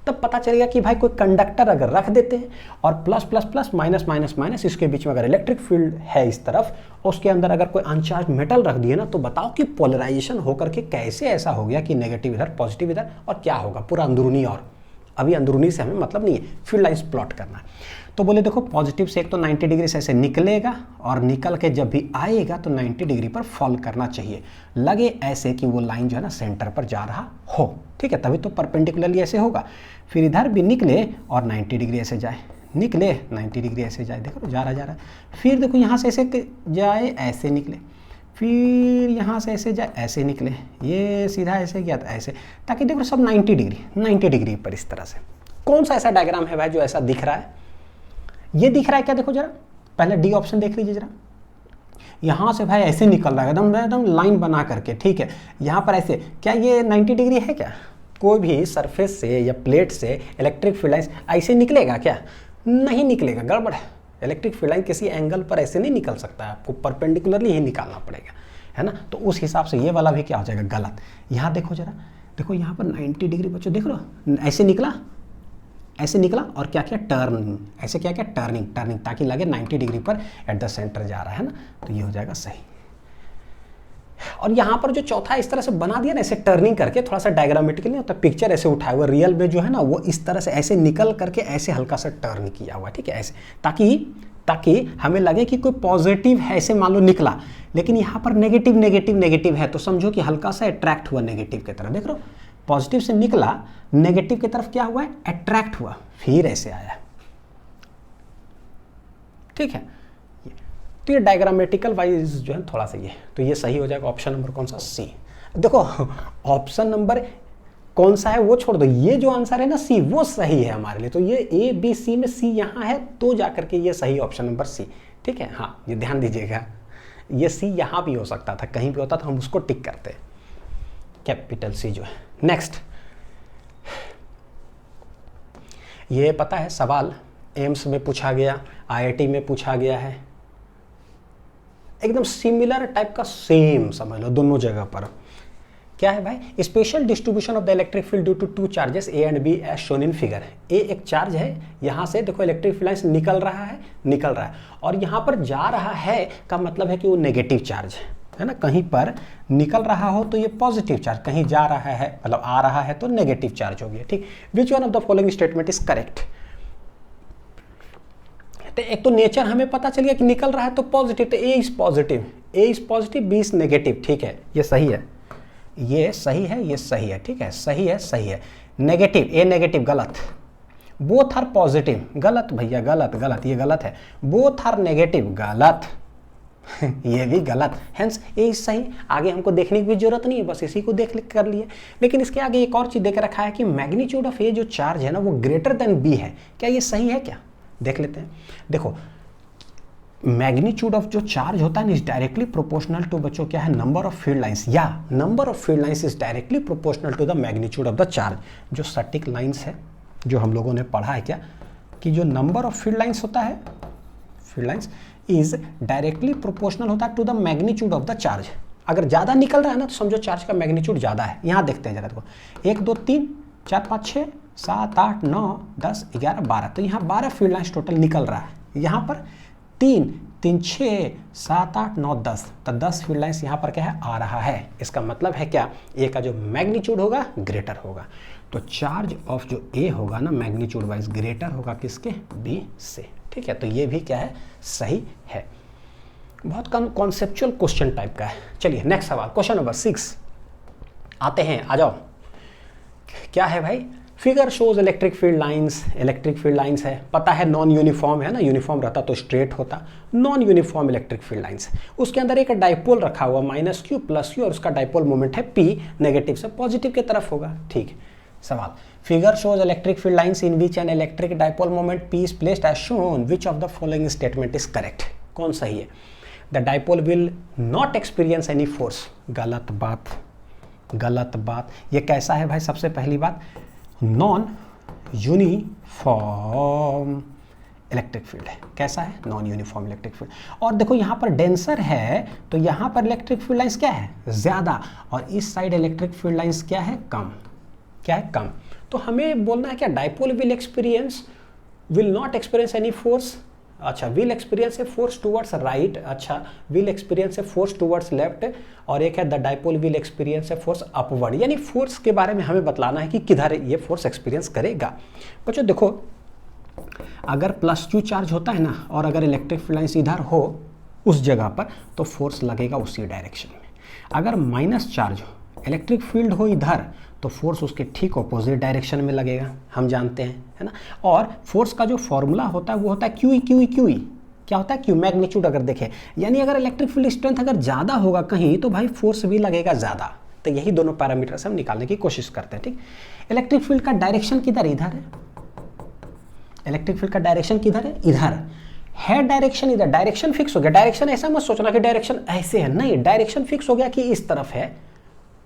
तब पता चलेगा कि भाई कोई कंडक्टर अगर रख देते हैं और plus plus plus minus minus minus, इसके बीच में अगर इलेक्ट्रिक फील्ड है इस तरफ और उसके अंदर अगर कोई अनचार्ज मेटल रख दिए ना, तो बताओ कि पोलराइजेशन होकर के कैसे ऐसा हो गया कि नेगेटिव इधर पॉजिटिव इधर, और क्या होगा पूरा अंदरूनी। और अभी अंदरूनी से हमें मतलब नहीं है, फील्ड लाइंस प्लॉट करना है। तो बोले देखो पॉजिटिव से एक तो 90 डिग्री से ऐसे निकलेगा और निकल के जब भी आएगा तो 90 डिग्री पर फॉल करना चाहिए, लगे ऐसे कि वो लाइन जो है ना सेंटर पर जा रहा हो। ठीक है, तभी तो परपेंडिकुलरली ऐसे होगा। फिर इधर भी निकले और 90 डिग्री ऐसे जाए, निकले 90 डिग्री ऐसे जाए, देखो जा रहा। फिर देखो यहाँ से ऐसे जाए ऐसे निकले, फिर यहाँ से ऐसे जाए ऐसे निकले, ये सीधा ऐसे गया था ऐसे, ताकि देखो सब 90 डिग्री पर इस तरह से। कौन सा ऐसा डायग्राम है भाई जो ऐसा दिख रहा है, ये दिख रहा है क्या, देखो जरा पहले डी ऑप्शन देख लीजिए जरा। यहाँ से भाई ऐसे निकल रहा है एकदम लाइन बना करके। ठीक है, यहाँ पर ऐसे, क्या ये 90 डिग्री है क्या, कोई भी सरफेस से या प्लेट से इलेक्ट्रिक फील्ड लाइन ऐसे निकलेगा क्या, नहीं निकलेगा, गड़बड़ है। इलेक्ट्रिक फील्ड लाइन किसी एंगल पर ऐसे नहीं निकल सकता है, आपको परपेंडिकुलरली ही निकालना पड़ेगा, है ना। तो उस हिसाब से ये वाला भी क्या हो जाएगा, गलत। यहाँ देखो जरा, देखो यहाँ पर 90 डिग्री बच्चों देख लो, ऐसे निकला और क्या क्या टर्न, ऐसे क्या क्या टर्निंग, ताकि लगे 90 डिग्री पर एट द सेंटर जा रहा है ना, तो ये हो जाएगा सही। और यहाँ पर जो चौथा इस तरह से बना दिया ना, ऐसे टर्निंग करके, थोड़ा सा डायग्रामेटिकली होता है, पिक्चर ऐसे उठाया हुआ, रियल में जो है ना वो इस तरह से ऐसे निकल करके ऐसे हल्का सा टर्न किया हुआ। ठीक है, ऐसे, ताकि हमें लगे कि कोई पॉजिटिव है, ऐसे मान लो निकला, लेकिन यहाँ पर नेगेटिव है, तो समझो कि हल्का सा अट्रैक्ट हुआ नेगेटिव की तरफ। देख रहे हो, पॉजिटिव से निकला, नेगेटिव की तरफ क्या हुआ है, अट्रैक्ट हुआ, फिर ऐसे आया। ठीक है, तो ये डायग्रामेटिकल वाइज जो है थोड़ा सा ये, तो ये सही हो जाएगा ऑप्शन नंबर कौन सा, सी। देखो ऑप्शन नंबर कौन सा है वो छोड़ दो, ये जो आंसर है ना सी, वो सही है हमारे लिए। तो ये ए बी सी में सी यहाँ है, तो जाकर के ये सही ऑप्शन नंबर सी। ठीक है, हाँ ये ध्यान दीजिएगा, ये सी यहाँ भी हो सकता था, कहीं भी होता था, हम उसको टिक करते, कैपिटल सी जो है। नेक्स्ट, ये पता है सवाल एम्स में पूछा गया, आईआईटी में पूछा गया है, एकदम सिमिलर टाइप का, सेम समझ लो दोनों जगह पर। क्या है भाई, spatial distribution of the electric field due to two charges a and b as shown in figure. A एक चार्ज है, यहाँ से देखो इलेक्ट्रिक फील्ड लाइंस निकल रहा है, और यहाँ पर जा रहा है का मतलब है कि वो नेगेटिव चार्ज है ना। कहीं पर निकल रहा हो तो ये पॉजिटिव चार्ज, कहीं जा रहा है मतलब आ रहा है तो नेगेटिव चार्ज हो गया। ठीक, which one of the following statement is correct. तो एक तो नेचर हमें पता चल गया कि निकल रहा है तो पॉजिटिव, तो a is positive, b is negative. ठीक है, ये सही है, ये सही है, ये सही है। ठीक है, सही है। नेगेटिव, ए नेगेटिव, गलत। बोथ आर पॉजिटिव, गलत भैया, गलत, ये गलत है। बोथ आर नेगेटिव, गलत। ये भी गलत, हेंस ए सही। आगे हमको देखने की भी जरूरत नहीं है, बस इसी को देख कर लिए। लेकिन इसके आगे एक और चीज देकर रखा है कि मैग्नीट्यूड ऑफ ए जो चार्ज है ना वो ग्रेटर देन बी है। क्या ये सही है क्या? देख लेते हैं। देखो मैग्नीट्यूड ऑफ जो चार्ज होता है ना इज डायरेक्टली प्रोपोर्शनल टू बच्चों क्या है, नंबर ऑफ फील्ड लाइंस, या number of field lines is directly proportional to the magnitude of the charge. जो स्टैटिक लाइंस है जो हम लोगों ने पढ़ा है क्या, कि जो नंबर ऑफ फील्ड लाइंस होता है, field lines is directly proportional होता है to the magnitude of the charge. अगर ज़्यादा निकल रहा है ना तो समझो चार्ज का मैग्नीट्यूड ज़्यादा है। यहाँ देखते हैं जरा, देखो 1 2 3 4 5 6 7 8 9 10 11 12, तो यहाँ 12 फील्ड लाइंस टोटल निकल रहा है। यहाँ पर 3 3 6 7 8 9 10, तो 10 फील्ड लाइंस यहाँ पर क्या है, आ रहा है। इसका मतलब है क्या, ए का जो मैग्नीट्यूड होगा ग्रेटर होगा। तो चार्ज ऑफ जो ए होगा ना मैग्नीट्यूड वाइज ग्रेटर होगा किसके, बी से। ठीक है, तो ये भी क्या है, सही है। बहुत कम कॉन्सेप्चुअल क्वेश्चन टाइप का है। चलिए नेक्स्ट सवाल, क्वेश्चन नंबर 6 आते हैं, आ जाओ। क्या है भाई, figure shows electric field lines. Electric field lines है, पता है नॉन यूनिफॉर्म है ना, यूनिफॉर्म रहता तो स्ट्रेट होता। Non uniform electric field lines, उसके अंदर एक डाइपोल रखा हुआ -q +q और उसका डाइपोल मोमेंट है p, नेगेटिव से पॉजिटिव की तरफ होगा। ठीक, सवाल, figure shows electric field lines in which an electric dipole moment p is placed as shown, which of the following statement is correct. कौन सही है? The dipole will not experience any force. गलत बात, गलत बात। ये कैसा है भाई, सबसे पहली बात नॉन यूनिफॉर्म इलेक्ट्रिक फील्ड है। कैसा है, नॉन यूनिफॉर्म इलेक्ट्रिक फील्ड। और देखो यहाँ पर डेंसर है तो यहाँ पर इलेक्ट्रिक फील्ड लाइंस क्या है, ज़्यादा, और इस साइड इलेक्ट्रिक फील्ड लाइंस क्या है, कम। क्या है, कम। तो हमें बोलना है क्या, dipole will not experience any force. अच्छा, will experience a force towards right, अच्छा will experience a force towards left, और एक है the dipole will experience a force upward. यानी फोर्स के बारे में हमें बतलाना है कि किधर ये फोर्स एक्सपीरियंस करेगा। बच्चों देखो, अगर +q चार्ज होता है ना और अगर इलेक्ट्रिक फील्ड लाइंस इधर हो उस जगह पर तो फोर्स लगेगा उसी डायरेक्शन में। अगर माइनस चार्ज हो, इलेक्ट्रिक फील्ड हो इधर, तो फोर्स उसके ठीक ऑपोजिट डायरेक्शन में लगेगा, हम जानते हैं, है ना। और फोर्स का जो फॉर्मूला होता है वो होता है QE QE QE। क्या होता है, Q मैग्नीट्यूड अगर देखें, यानी अगर इलेक्ट्रिक फील्ड स्ट्रेंथ अगर ज़्यादा होगा कहीं तो भाई फोर्स भी लगेगा ज़्यादा। तो यही दोनों पैरामीटर से हम निकालने की कोशिश करते हैं। ठीक, इलेक्ट्रिक फील्ड का डायरेक्शन किधर, इधर है। इलेक्ट्रिक फील्ड का डायरेक्शन किधर है, इधर है। डायरेक्शन इधर, डायरेक्शन फिक्स हो गया। डायरेक्शन ऐसा मत सोचना कि डायरेक्शन ऐसे है, नहीं, डायरेक्शन फिक्स हो गया कि इस तरफ है।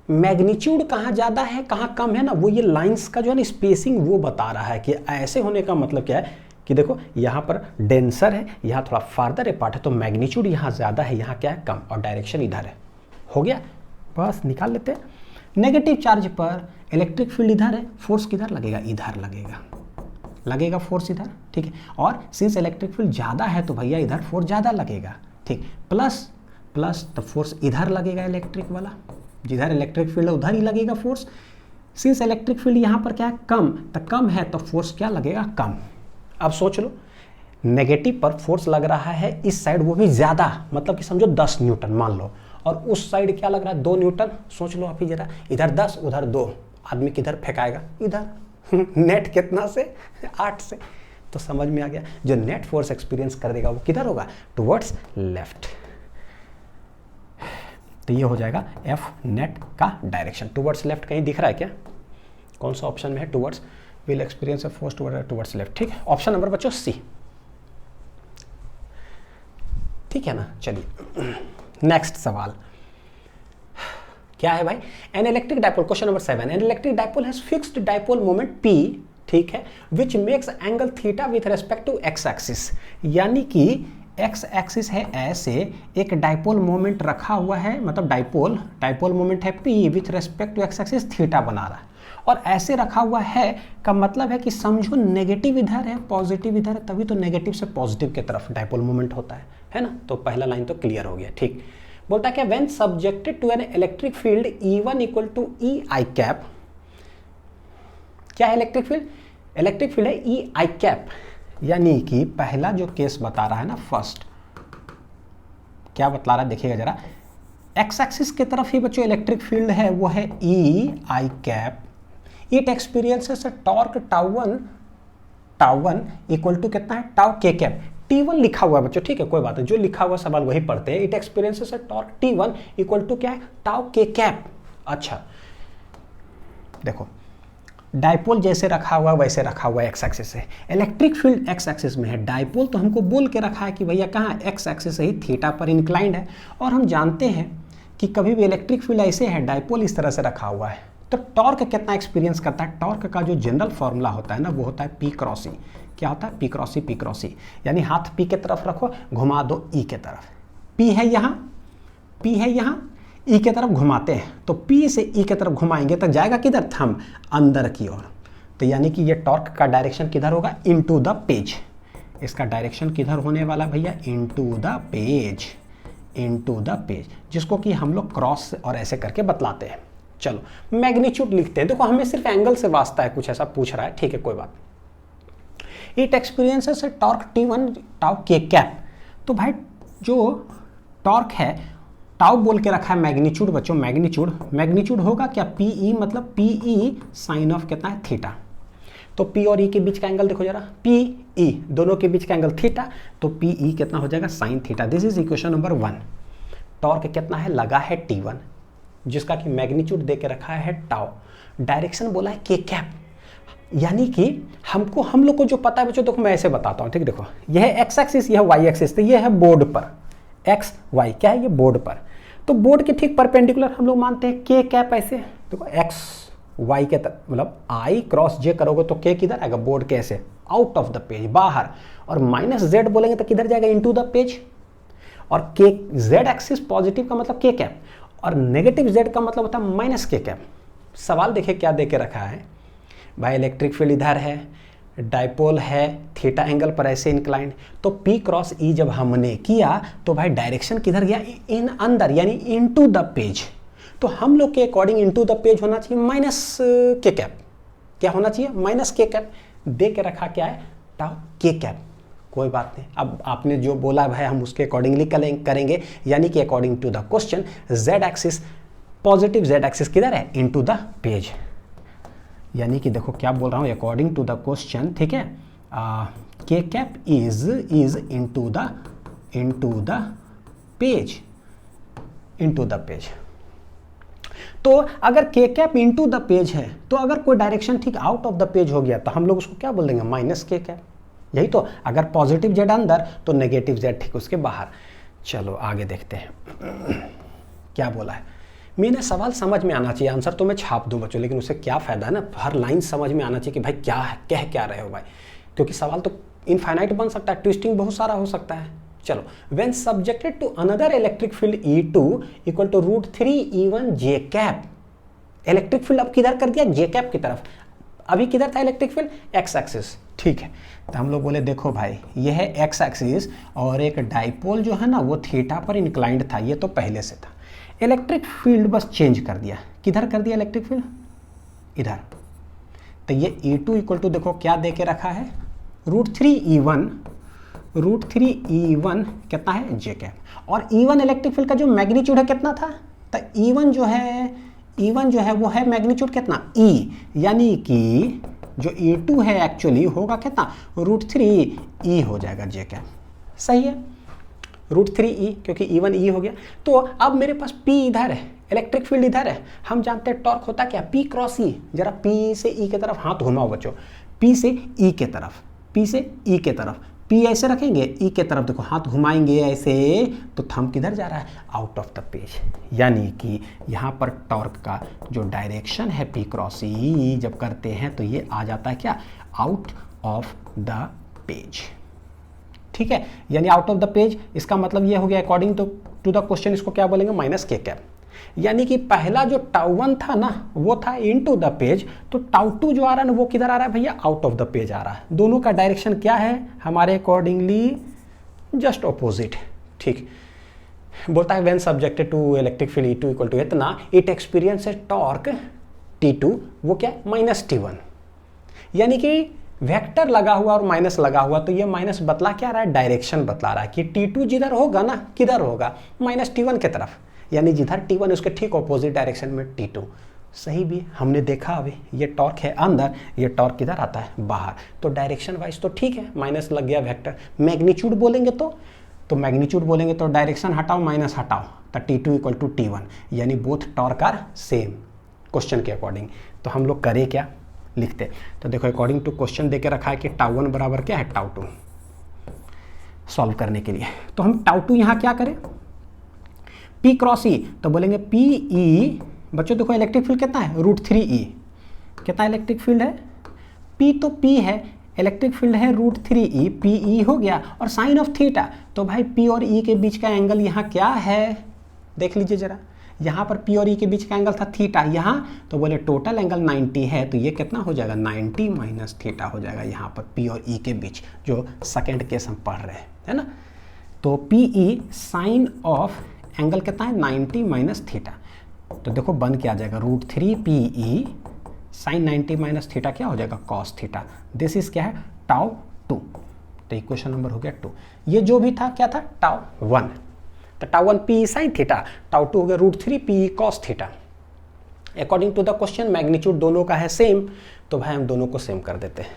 मैग्नीट्यूड कहाँ ज़्यादा है कहाँ कम है ना, वो ये लाइंस का जो है ना स्पेसिंग वो बता रहा है कि ऐसे होने का मतलब क्या है कि देखो यहाँ पर डेंसर है, यहाँ थोड़ा फार्दर अपार्ट है, तो मैग्नीट्यूड यहाँ ज़्यादा है, यहाँ क्या है, कम, और डायरेक्शन इधर है। हो गया, बस निकाल लेते हैं। नेगेटिव चार्ज पर इलेक्ट्रिक फील्ड इधर है, फोर्स किधर लगेगा, इधर लगेगा फोर्स इधर। ठीक है, और सिंस इलेक्ट्रिक फील्ड ज़्यादा है तो भैया इधर फोर्स ज़्यादा लगेगा। ठीक, प्लस तो फोर्स इधर लगेगा इलेक्ट्रिक वाला, जिधर इलेक्ट्रिक फील्ड है उधर ही लगेगा फोर्स। सिंस इलेक्ट्रिक फील्ड यहाँ पर क्या है, कम, तो कम है तो फोर्स क्या लगेगा, कम। अब सोच लो, नेगेटिव पर फोर्स लग रहा है इस साइड, वो भी ज़्यादा, मतलब कि समझो 10 न्यूटन मान लो, और उस साइड क्या लग रहा है, 2 न्यूटन। सोच लो आप ही जरा, इधर 10 उधर 2, आदमी किधर फेंकाएगा, इधर। नेट कितना से, 8 से। तो समझ में आ गया, जो नेट फोर्स एक्सपीरियंस कर देगा वो किधर होगा, टुवर्ड्स लेफ्ट। तो ये हो जाएगा एफ नेट का डायरेक्शन टुवर्ड्स लेफ्ट। कहीं दिख रहा है क्या, कौन सा ऑप्शन में है, towards, will experience a force towards left. ठीक है, ऑप्शन नंबर बच्चों सी। ठीक है ना। चलिए नेक्स्ट सवाल क्या है भाई, an electric dipole, question number 7, an electric dipole has fixed dipole moment P, ठीक है, which makes angle theta with respect to x axis. यानी कि एक्स एक्सिस है ऐसे, एक डाइपोल मोमेंट रखा हुआ है, मतलब डाइपोल मोमेंट है P with respect to x axis theta बना रहा है, और ऐसे रखा हुआ है का मतलब है कि समझो नेगेटिव इधर है पॉजिटिव इधर है, तभी तो नेगेटिव से पॉजिटिव की तरफ डाइपोल मोमेंट होता है ना। तो पहला लाइन तो क्लियर हो गया। ठीक, बोलता है क्या, when subjected to an electric field E1 equal to EI cap. क्या है इलेक्ट्रिक फील्ड, इलेक्ट्रिक फील्ड है EI कैप, यानी कि पहला जो केस बता रहा है ना, फर्स्ट क्या बतला रहा है देखिएगा जरा, एक्स एक्सिस की तरफ ही बच्चों इलेक्ट्रिक फील्ड है, वो है EI cap. It experiences torque tau one equal to कितना है, टाउ के कैप। T1 लिखा हुआ है बच्चों, ठीक है कोई बात नहीं, जो लिखा हुआ सवाल वही पढ़ते हैं। It experiences a torque T1 equal to क्या है, टाउ के कैप। अच्छा देखो डाइपोल जैसे रखा हुआ वैसे रखा हुआ एक्स एक्सिस है, इलेक्ट्रिक फील्ड एक्स एक्सिस में है, डाइपोल तो हमको बोल के रखा है कि भैया कहाँ एक्स एक्सिस ही थीटा पर इंक्लाइंड है, और हम जानते हैं कि कभी भी इलेक्ट्रिक फील्ड ऐसे है, डाइपोल इस तरह से रखा हुआ है, तो टॉर्क कितना एक्सपीरियंस करता है, टॉर्क का जो जनरल फॉर्मूला होता है ना वो होता है पी क्रॉस ई। क्या होता है, पी क्रॉस ई, यानी हाथ पी के तरफ रखो, घुमा दो ई के तरफ, पी है यहाँ, पी है यहाँ, ई के तरफ घुमाते हैं, तो पी से ई के तरफ घुमाएंगे तो जाएगा किधर, थंब अंदर की ओर। तो यानी कि ये टॉर्क का डायरेक्शन किधर होगा, इनटू द पेज। इसका डायरेक्शन किधर होने वाला भैया, into the page, into the page, जिसको कि हम लोग क्रॉस और ऐसे करके बतलाते हैं। चलो मैग्नीट्यूड लिखते हैं, देखो हमें सिर्फ एंगल से वास्ता है, कुछ ऐसा पूछ रहा है, ठीक है कोई बात। It experiences torque T1 tau के कैप। तो भाई जो टॉर्क है, टाउ बोल के रखा है मैग्नीट्यूड बच्चों, मैग्नीट्यूड होगा क्या, पीई, मतलब पीई साइन ऑफ कितना है, थीटा। तो पी और ई के बीच का एंगल देखो जरा, पी ई दोनों के बीच का एंगल थीटा, तो पीई कितना हो जाएगा, sine theta. This is equation number 1। Torque कितना है, लगा है T1 जिसका कि मैग्नीट्यूड दे के रखा है टाउ, डायरेक्शन बोला है के कैप, यानी कि हम लोग को जो पता है बच्चों, देखो मैं ऐसे बताता हूँ, ठीक, देखो यह एक्स एक्सिस, यह वाई एक्सिस, तो यह है बोर्ड पर, एक्स वाई क्या है, ये बोर्ड पर, तो बोर्ड के ठीक परपेंडिकुलर हम लोग मानते हैं के कैप। ऐसे देखो एक्स वाई के तरफ, मतलब आई क्रॉस जे करोगे तो के किधर आएगा, बोर्ड के ऐसे आउट ऑफ द पेज, बाहर, और माइनस जेड बोलेंगे तो किधर जाएगा, इनटू द पेज। और के जेड एक्सिस पॉजिटिव का मतलब के कैप, और नेगेटिव जेड का मतलब होता है माइनस के कैप। सवाल देखिए क्या दे के रखा है भाई, इलेक्ट्रिक फील्ड इधर है, डाइपोल है, थीटा एंगल पर ऐसे इंक्लाइंड, तो P क्रॉस ई जब हमने किया तो भाई डायरेक्शन किधर गया, इन अंदर, यानी इनटू द पेज। तो हम लोग के अकॉर्डिंग इनटू द पेज होना चाहिए माइनस के कैप, क्या होना चाहिए, माइनस के कैप। दे के रखा क्या है, टाउ के कैप, कोई बात नहीं। अब आपने जो बोला भाई हम उसके अकॉर्डिंगली करेंगे, यानी कि according to the question z axis, positive z axis किधर है, इनटू द पेज, यानी कि देखो क्या बोल रहा हूँ, अकॉर्डिंग टू द क्वेश्चन, ठीक है, के cap is into the page, into the page. तो अगर के कैप इनटू द पेज है, तो अगर कोई डायरेक्शन ठीक आउट ऑफ द पेज हो गया तो हम लोग उसको क्या बोल देंगे, माइनस के कैप। यही तो, अगर पॉजिटिव जेड अंदर तो नेगेटिव जेड ठीक उसके बाहर। चलो आगे देखते हैं क्या बोला है। मैंने सवाल समझ में आना चाहिए, आंसर तो मैं छाप दूं बच्चों, लेकिन उससे क्या फ़ायदा है ना, हर लाइन समझ में आना चाहिए कि भाई क्या है, कह क्या रहे हो भाई, क्योंकि सवाल तो इनफाइनाइट बन सकता है, ट्विस्टिंग बहुत सारा हो सकता है। चलो, when subjected to another electric field E2 equal to √3E1 j cap, electric field अब किधर कर दिया, जे कैप की तरफ। अभी किधर था इलेक्ट्रिक फील्ड, एक्स एक्सिस, ठीक है। तो हम लोग बोले देखो भाई ये है एक्स एक्सिस, और एक डाइपोल जो है ना वो थीटा पर इंक्लाइंड था, ये तो पहले से था। इलेक्ट्रिक फील्ड बस चेंज कर दिया, किधर कर दिया इलेक्ट्रिक फील्ड, इधर। तो ये E2 इक्वल टू देखो क्या दे के रखा है, √3E1 कितना है, जे कैप। और E1 इलेक्ट्रिक फील्ड का जो मैग्नीट्यूड है कितना था, तो E1 जो है वो है मैग्नीट्यूड कितना, E, यानी कि जो E2 है एक्चुअली होगा कितना, √3E हो जाएगा जे कैप, सही है, √3E, क्योंकि E1 E हो गया। तो अब मेरे पास P इधर है, इलेक्ट्रिक फील्ड इधर है, हम जानते हैं टॉर्क होता क्या, P क्रॉस E। जरा P से E के तरफ हाथ घुमाओ बच्चों, P से E के तरफ, P से E के तरफ, P ऐसे रखेंगे, E के तरफ देखो हाथ घुमाएंगे ऐसे, तो थंब किधर जा रहा है, आउट ऑफ द पेज। यानी कि यहाँ पर टॉर्क का जो डायरेक्शन है P क्रॉस E जब करते हैं तो ये आ जाता है क्या, आउट ऑफ द पेज, ठीक है, यानी आउट ऑफ द पेज। इसका मतलब ये हो गया अकॉर्डिंग टू द क्वेश्चन, इसको क्या बोलेंगे, माइनस के कैप। यानी कि पहला जो टाउ1 था ना वो था इनटू द पेज, तो टाउ2 जो आ रहा है ना वो किधर आ रहा है भैया, आउट ऑफ द पेज आ रहा है। दोनों का डायरेक्शन क्या है हमारे अकॉर्डिंगली, जस्ट ऑपोजिट, ठीक। बोलता है when subjected to electric field E2 equal to इतना, इट एक्सपीरियंसेस टॉर्क T2, वो क्या, -T1, यानी कि वेक्टर लगा हुआ और माइनस लगा हुआ, तो ये माइनस बतला क्या रहा है, डायरेक्शन बतला रहा है कि T2 जिधर होगा ना, किधर होगा, -T1 की तरफ, यानी जिधर T1 उसके ठीक ऑपोजिट डायरेक्शन में T2। सही भी है, हमने देखा अभी ये टॉर्क है अंदर, ये टॉर्क किधर आता है बाहर, तो डायरेक्शन वाइज तो ठीक है, माइनस लग गया वेक्टर। मैग्नीट्यूड बोलेंगे तो मैग्नीट्यूड बोलेंगे तो डायरेक्शन हटाओ माइनस हटाओ, तो T2 इक्वल टू T1, यानी both torque are same question के अकॉर्डिंग। तो हम लोग करें क्या, लिखते, तो देखो अकॉर्डिंग टू क्वेश्चन देके रखा है कि τ1 बराबर क्या है τ2 सॉल्व करने के लिए। तो हम τ2 यहाँ क्या करें, P क्रॉस E, तो बोलेंगे PE, बच्चों देखो इलेक्ट्रिक फील्ड कितना है √3E, कितना इलेक्ट्रिक फील्ड है, P तो P है, इलेक्ट्रिक फील्ड है √3E, PE हो गया, और साइन ऑफ थीटा, तो भाई P और E के बीच का एंगल यहाँ क्या है, देख लीजिए जरा, यहाँ पर P और E के बीच का एंगल था थीटा, यहाँ तो बोले टोटल एंगल 90 है, तो ये कितना हो जाएगा 90 माइनस थीटा हो जाएगा यहाँ पर P और E के बीच, जो सेकेंड केस हम पढ़ रहे हैं, है ना। तो PE साइन ऑफ एंगल कितना है 90 माइनस थीटा, तो देखो बन क्या आ जाएगा √3PE साइन 90 माइनस थीटा क्या हो जाएगा कॉस थीटा, दिस इज क्या है τ2, तो इक्वेशन नंबर हो गया 2। ये जो भी था क्या था τ1, तो τ1 PE साइन थीटा, τ2 हो गया √3PE cos theta. According to the question magnitude दोनों का है सेम, तो भाई हम दोनों को सेम कर देते हैं,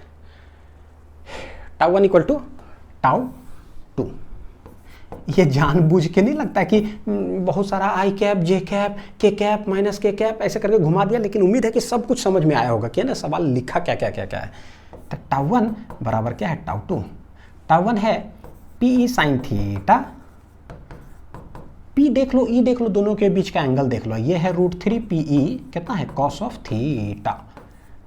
τ1 इक्वल टू τ2। ये जानबूझ के नहीं लगता कि बहुत सारा I cap J cap K cap minus K cap ऐसे करके घुमा दिया, लेकिन उम्मीद है कि सब कुछ समझ में आया होगा कि ना सवाल लिखा क्या क्या क्या क्या है। तो τ1 बराबर क्या है τ2, τ1 है PE साइन थीटा, P देख लो E देख लो, दोनों के बीच का एंगल देख लो, ये है √3PE कितना है कॉस ऑफ थीटा,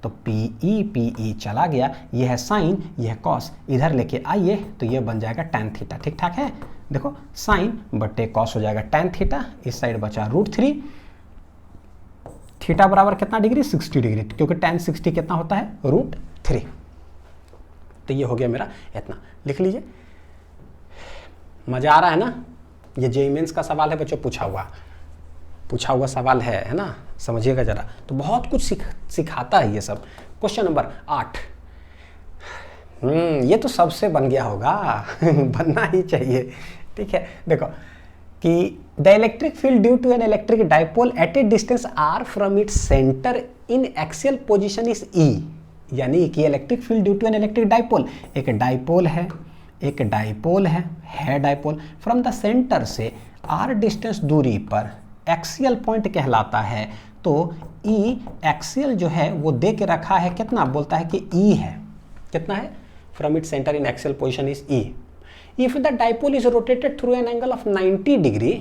तो PE चला गया, ये है साइन ये है कॉस, इधर लेके आइए तो ये बन जाएगा tan थीटा, ठीक ठाक है। देखो साइन बटे कॉस हो जाएगा tan थीटा, इस साइड बचा √3, थीटा बराबर कितना डिग्री 60 डिग्री, क्योंकि tan 60 कितना होता है √3। तो ये हो गया मेरा इतना, लिख लीजिए। मजा आ रहा है ना, ये जेईई मेंस का सवाल है बच्चों, पूछा हुआ सवाल है ना, समझिएगा जरा। तो बहुत कुछ सिखाता है ये सब। क्वेश्चन नंबर 8, ये तो सबसे बन गया होगा बनना ही चाहिए, ठीक है। देखो कि the electric field due to an electric dipole at a distance r from its centre in axial position is E, यानी कि electric field due to an electric dipole, एक डाइपोल है डाइपोल फ्रॉम द सेंटर से r distance दूरी पर axial point कहलाता है। तो E एक्सियल जो है वो दे के रखा है, कितना बोलता है कि E है, कितना है from it centre in axial position is E। If the dipole is rotated through an angle of 90 degree,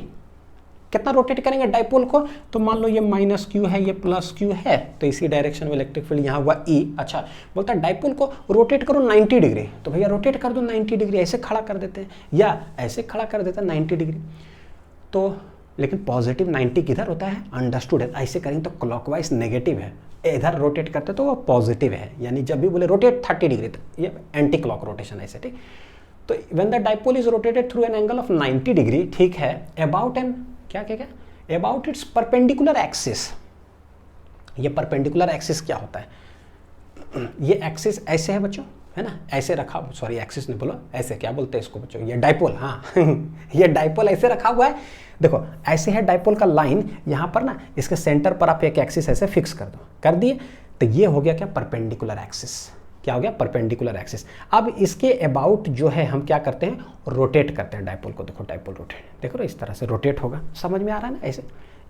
कितना रोटेट करेंगे डाइपोल को, तो मान लो ये माइनस क्यू है ये प्लस क्यू है, तो इसी डायरेक्शन में इलेक्ट्रिक फील्ड यहाँ हुआ E। अच्छा बोलता है डाइपोल को रोटेट करो 90 डिग्री, तो भैया रोटेट कर दो 90 डिग्री, ऐसे खड़ा कर देते हैं या ऐसे खड़ा कर देते हैं 90 डिग्री, तो लेकिन पॉजिटिव 90 किधर होता है अंडरस्टूड है, ऐसे करेंगे तो क्लॉकवाइज नेगेटिव है, इधर रोटेट करते तो वो पॉजिटिव है, यानी जब भी बोले रोटेट 30 डिग्री तो ये एंटी क्लॉक रोटेशन ऐसे, ठीक। तो when the dipole is rotated through an angle of 90 degree, ठीक है, अबाउट एन क्या अबाउट इट्स परपेंडिकुलर एक्सिस। ये परपेंडिकुलर एक्सिस क्या होता है, ये एक्सिस ऐसे है बच्चों, है ना, ऐसे रखा, सॉरी एक्सिस नहीं बोलो, ऐसे क्या बोलते हैं इसको बच्चों, ये डाइपोल, हाँ ये डाइपोल ऐसे रखा हुआ है, देखो ऐसे है डाइपोल का लाइन, यहाँ पर ना इसके सेंटर पर आप एक एक्सिस ऐसे फिक्स कर दो, कर दिए, तो ये हो गया क्या परपेंडिकुलर एक्सिस, क्या हो गया परपेंडिकुलर एक्सिस। अब इसके अबाउट जो है हम क्या करते हैं रोटेट करते हैं डाइपोल को, देखो डाइपोल रोटेट, देखो इस तरह से रोटेट होगा, समझ में आ रहा है ना, ऐसे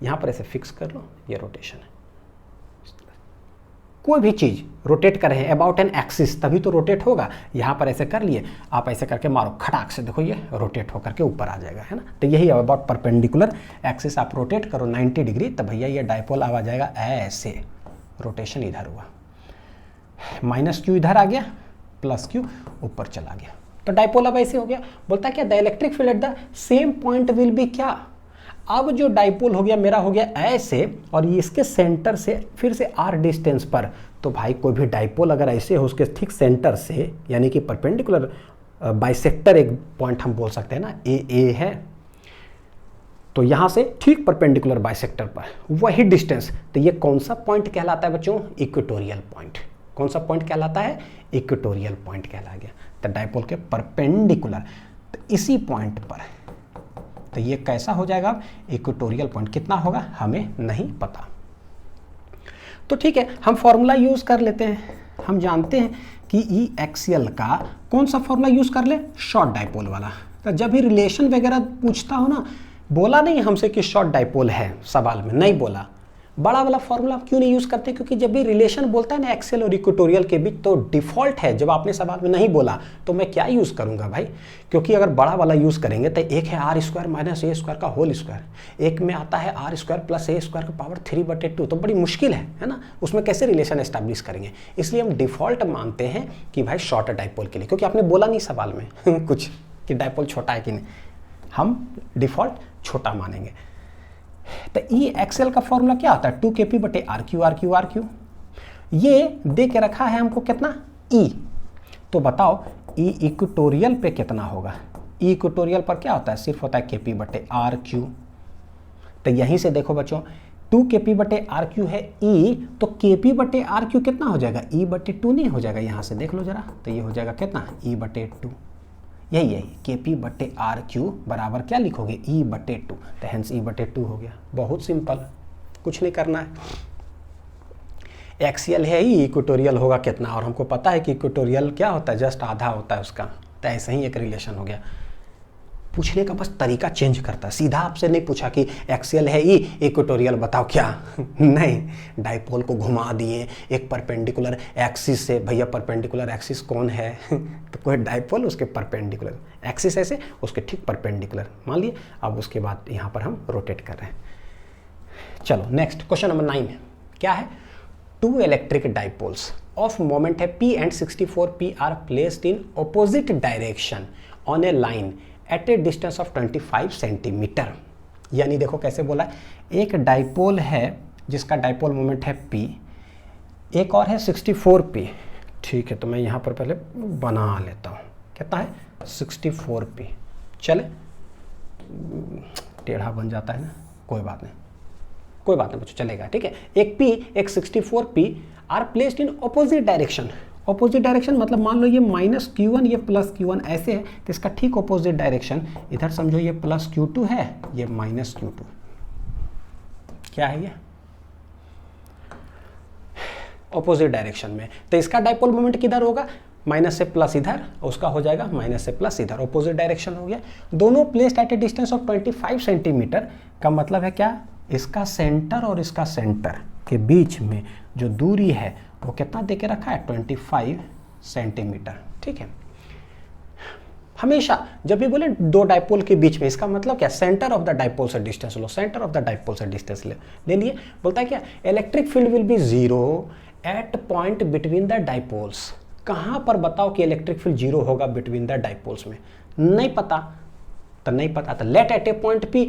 यहाँ पर ऐसे फिक्स कर लो, ये रोटेशन है। कोई भी चीज रोटेट कर रहे हैं अबाउट एन एक्सिस तभी तो रोटेट होगा, यहाँ पर ऐसे कर लिए, आप ऐसे करके मारो खटाक से, देखो ये रोटेट होकर के ऊपर आ जाएगा, है ना। तो यही अबाउट परपेंडिकुलर एक्सिस आप रोटेट करो 90 डिग्री, तो भैया ये डाइपोल आ जाएगा ऐसे, रोटेशन इधर हुआ, माइनस क्यू इधर आ गया, प्लस क्यू ऊपर चला गया, तो डाइपोल अब ऐसे हो गया। बोलता है क्या the electric field at the same point will be क्या, अब जो डाइपोल हो गया मेरा हो गया ऐसे, और ये इसके सेंटर से फिर से r डिस्टेंस पर, तो भाई कोई भी डाइपोल अगर ऐसे हो उसके ठीक सेंटर से, यानी कि परपेंडिकुलर बाइसेक्टर एक पॉइंट हम बोल सकते हैं ना, ए है, तो यहाँ से ठीक परपेंडिकुलर बाइसेक्टर पर वही डिस्टेंस, तो ये कौन सा पॉइंट कहलाता है बच्चों, इक्वेटोरियल पॉइंट। कौन सा पॉइंट कहलाता है, इक्वेटोरियल पॉइंट कहला गया, तो डाइपोल के परपेंडिकुलर, तो इसी पॉइंट पर, तो ये कैसा हो जाएगा इक्वेटोरियल पॉइंट, कितना होगा हमें नहीं पता। तो ठीक है, हम फॉर्मूला यूज़ कर लेते हैं। हम जानते हैं कि ई एक्सियल का कौन सा फॉर्मूला यूज़ कर ले, शॉर्ट डाइपोल वाला। तो जब भी रिलेशन वगैरह पूछता हो ना, बोला नहीं हमसे कि शॉर्ट डाइपोल है, सवाल में नहीं बोला, बड़ा वाला फॉर्मूला क्यों नहीं यूज़ करते, क्योंकि जब भी रिलेशन बोलता है ना एक्सियल और इक्वेटोरियल के बीच, तो डिफ़ॉल्ट है। जब आपने सवाल में नहीं बोला तो मैं क्या यूज़ करूँगा भाई, क्योंकि अगर बड़ा वाला यूज़ करेंगे तो एक है आर स्क्वायर माइनस ए स्क्वायर का होल स्क्वायर, एक में आता है r square plus a square का पावर 3/2, तो बड़ी मुश्किल है ना, उसमें कैसे रिलेशन एस्टैब्लिश करेंगे। इसलिए हम डिफ़ॉल्ट मानते हैं कि भाई शॉर्ट डाइपोल के लिए, क्योंकि आपने बोला नहीं सवाल में कुछ कि डाइपोल छोटा है कि नहीं, हम डिफ़ॉल्ट छोटा मानेंगे। तो ई एक्सेल का फॉर्मूला क्या होता है, 2kp बटे आर क्यू। ये दे के रखा है हमको कितना, ई। तो बताओ ई इक्वेटोरियल पे कितना होगा। ई इक्वेटोरियल पर क्या होता है, सिर्फ होता है kp बटे आर क्यू। तो यहीं से देखो बच्चों, 2kp बटे आर क्यू है ई, तो kp बटे आर क्यू कितना हो जाएगा, ई बटे 2 नहीं हो जाएगा, यहाँ से देख लो जरा, तो ये हो जाएगा कितना, ई बटे 2। यही kp बटे आर क्यू बराबर क्या लिखोगे, ई बटे 2, तो हेंस ई बटे 2 हो गया। बहुत सिंपल, कुछ नहीं करना है। एक्सियल है ही, इक्वेटोरियल होगा कितना, और हमको पता है कि इक्वेटोरियल क्या होता है, जस्ट आधा होता है उसका। तो ऐसे ही एक रिलेशन हो गया। पूछने का बस तरीका चेंज करता है। सीधा आपसे नहीं पूछा कि एक्सियल है ई, इक्वेटोरियल बताओ क्या नहीं, डाइपोल को घुमा दिए एक परपेंडिकुलर एक्सिस से। भैया परपेंडिकुलर एक्सिस कौन है तो कोई डाइपोल, उसके परपेंडिकुलर एक्सिस ऐसे, उसके ठीक परपेंडिकुलर मान लिए। अब उसके बाद यहाँ पर हम रोटेट कर रहे हैं। चलो नेक्स्ट क्वेश्चन नंबर 9 क्या है, 2 इलेक्ट्रिक डाइपोल्स ऑफ मोमेंट है p and 64p are placed in opposite direction on a line at a distance of 25 centimetre. यानी देखो कैसे बोला है, एक डाइपोल है जिसका डाइपोल मोमेंट है p, एक और है 64p। ठीक है, तो मैं यहाँ पर पहले बना लेता हूँ, कितना है 64p। चले, टेढ़ा बन जाता है ना, कोई बात नहीं बच्चों, चलेगा। ठीक है, एक p एक 64p are placed in opposite direction. Opposite direction मतलब मान लो ये माइनस Q1 ये प्लस Q1 ऐसे है, तो इसका ठीक ऑपोजिट डायरेक्शन इधर समझो, ये प्लस Q2 है, ये माइनस Q2। क्या है ये, ऑपोजिट डायरेक्शन में। तो इसका डाइपोल मोमेंट किधर होगा, माइनस से प्लस इधर, उसका हो जाएगा माइनस से प्लस इधर, ऑपोजिट डायरेक्शन हो गया। दोनों placed at a distance of 25 centimetre का मतलब है क्या, इसका सेंटर और इसका सेंटर के बीच में जो दूरी है वो कितना देके रखा है, 25 सेंटीमीटर। ठीक है, हमेशा जब भी बोले दो डाइपोल के बीच में, इसका मतलब क्या, सेंटर ऑफ द डाइपोल से डिस्टेंस लो, सेंटर ऑफ द डाइपोल से डिस्टेंस ले लिए। बोलता है क्या, electric field will be zero at point between the dipoles. कहाँ पर बताओ कि इलेक्ट्रिक फील्ड जीरो होगा बिटवीन द डाइपोल्स में, नहीं पता तो let at a point P,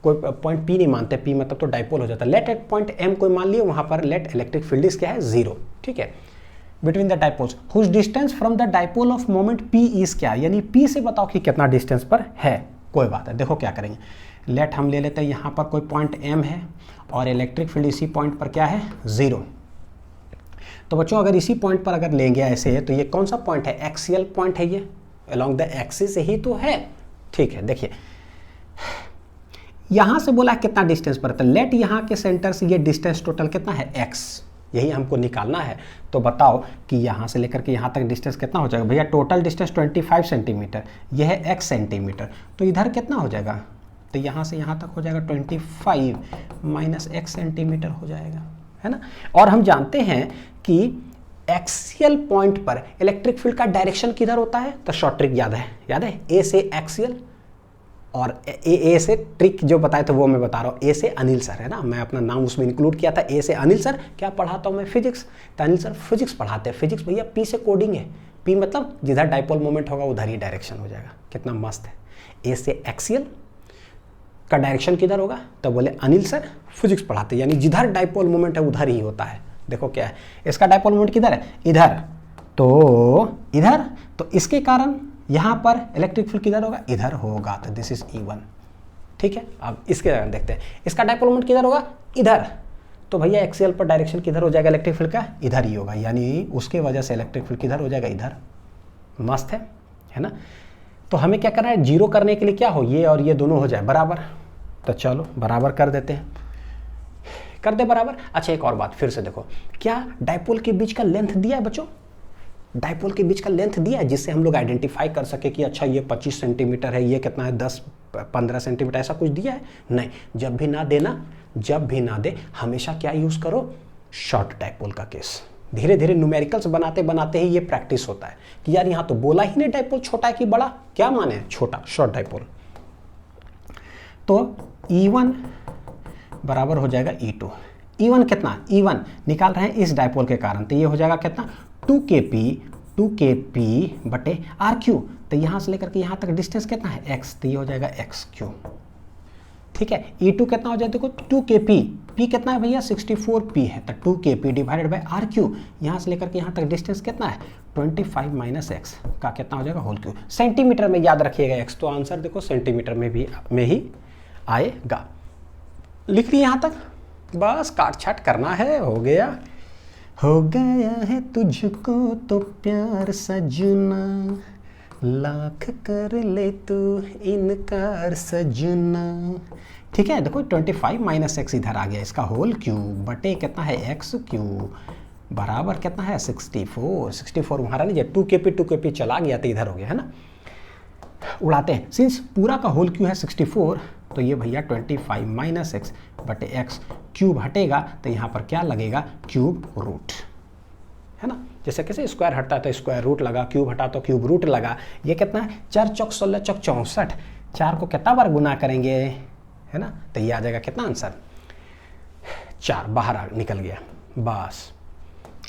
कोई पॉइंट पी नहीं मानते, पी मतलब तो डाइपोल हो जाता है। लेट एट पॉइंट एम कोई मान लिए, वहां पर लेट इलेक्ट्रिक फील्ड इज क्या है, जीरो। ठीक है, between the dipoles whose distance from the dipole of moment P is क्या, यानी पी से बताओ कि कितना डिस्टेंस पर है। कोई बात है, देखो क्या करेंगे, लेट हम ले लेते हैं यहाँ पर कोई पॉइंट एम है और इलेक्ट्रिक फील्ड इसी पॉइंट पर क्या है, जीरो। तो बच्चों अगर इसी पॉइंट पर अगर लेंगे ऐसे है, तो ये कौन सा पॉइंट है, एक्सियल पॉइंट है, ये अलोंग द एक्सिस ही तो है। ठीक है, देखिए यहां से बोला कितना डिस्टेंस पर, तो लेट यहां के सेंटर से ये डिस्टेंस टोटल कितना है, x, यही हमको निकालना है। तो बताओ कि यहां से लेकर के यहां तक डिस्टेंस कितना हो जाएगा, भैया टोटल डिस्टेंस 25 सेंटीमीटर, यह है x सेंटीमीटर, तो इधर कितना हो जाएगा, तो यहां से यहां तक हो जाएगा 25 माइनस x सेंटीमीटर हो जाएगा, है ना। और हम जानते हैं कि एक्सियल पॉइंट पर इलेक्ट्रिक फील्ड का डायरेक्शन किधर होता है, तो शॉर्ट ट्रिक याद है, ए से एक्सियल और ए से ट्रिक जो बताए थे वो मैं बता रहा हूँ, ए से अनिल सर, है ना, मैं अपना नाम उसमें इंक्लूड किया था, ए से अनिल सर। क्या पढ़ाता हूँ मैं, फिजिक्स, तो अनिल सर फिजिक्स पढ़ाते हैं। फिजिक्स भैया पी से कोडिंग है, पी मतलब जिधर डाइपोल मोमेंट होगा उधर ही डायरेक्शन हो जाएगा, कितना मस्त है। ए से एक्सियल का डायरेक्शन किधर होगा, तो बोले अनिल सर फिजिक्स पढ़ाते हैं, यानी जिधर डाइपोल मोमेंट है उधर ही होता है। देखो क्या है, इसका डाइपोल मोमेंट किधर है, इधर, तो इधर, तो इसके कारण यहां पर इलेक्ट्रिक फील्ड किधर होगा, इधर होगा, तो दिस इज E1। ठीक है, अब इसके देखते हैं, इसका डाइपोल मोमेंट किधर होगा, इधर, तो भैया एक्सियल पर डायरेक्शन किधर हो जाएगा इलेक्ट्रिक फील्ड का, इधर ही होगा, यानी उसके वजह से इलेक्ट्रिक फील्ड किधर हो जाएगा, इधर। मस्त है ना। तो हमें क्या करना है, जीरो करने के लिए क्या हो, ये और ये दोनों हो जाए बराबर, तो चलो बराबर कर देते हैं। कर दे बराबर। अच्छा एक और बात फिर से देखो, क्या डायपोल के बीच का लेंथ दिया है बच्चों? डायपोल के बीच का लेंथ दिया है जिससे हम लोग आइडेंटिफाई कर सके कि अच्छा ये 25 सेंटीमीटर है, ये कितना है 10-15 सेंटीमीटर, ऐसा कुछ दिया है? नहीं। जब भी ना देना, जब भी ना दे, हमेशा क्या यूज़ करो? शॉर्ट डायपोल का केस। धीरे धीरे न्यूमेरिकल्स बनाते बनाते ही ये प्रैक्टिस होता है कि यार यहाँ तो बोला ही नहीं डायपोल छोटा है कि बड़ा, क्या माने? छोटा, शॉर्ट डायपोल। तो E1 बराबर हो जाएगा E2। E1 कितना? E1 निकाल रहे हैं इस डायपोल के कारण, तो ये हो जाएगा कितना? 2kp बटे RQ। तो यहाँ से लेकर के यहाँ तक डिस्टेंस कितना है? x, तो ये हो जाएगा XQ। ठीक है। E2 कितना हो जाए? देखो 2kp, p कितना है भैया? 64p है, तो 2kp डिवाइडेड बाई RQ। यहाँ से लेकर के यहाँ तक डिस्टेंस कितना है? 25 माइनस एक्स का कितना हो जाएगा? Whole Q. सेंटीमीटर में याद रखिएगा x, तो आंसर देखो सेंटीमीटर में ही आएगा। लिख लिए यहाँ तक? बस काट छाट करना है, हो गया है तुझको तो प्यार सजना, लाख कर ले तू इनकार सजना। ठीक है। देखो 25 माइनस एक्स इधर आ गया, इसका होल क्यूब बटे कितना है? एक्स क्यूब बराबर कितना है? 64 वहाँ नहीं जाए, 2kp चला गया तो इधर हो गया है ना। उड़ाते हैं, सिंस पूरा का होल क्यूब है 64, तो ये भैया 25 माइनस एक्स बटे एक्स क्यूब हटेगा, तो यहाँ पर क्या लगेगा? क्यूब रूट, है ना। जैसे कैसे स्क्वायर हटता है तो स्क्वायर रूट लगा, क्यूब हटा तो क्यूब रूट लगा। ये कितना है? 4 चौक 16 चौक 64, 4 को कितना बार गुना करेंगे, है ना, तो ये आ जाएगा कितना आंसर? 4 बाहर निकल गया बस।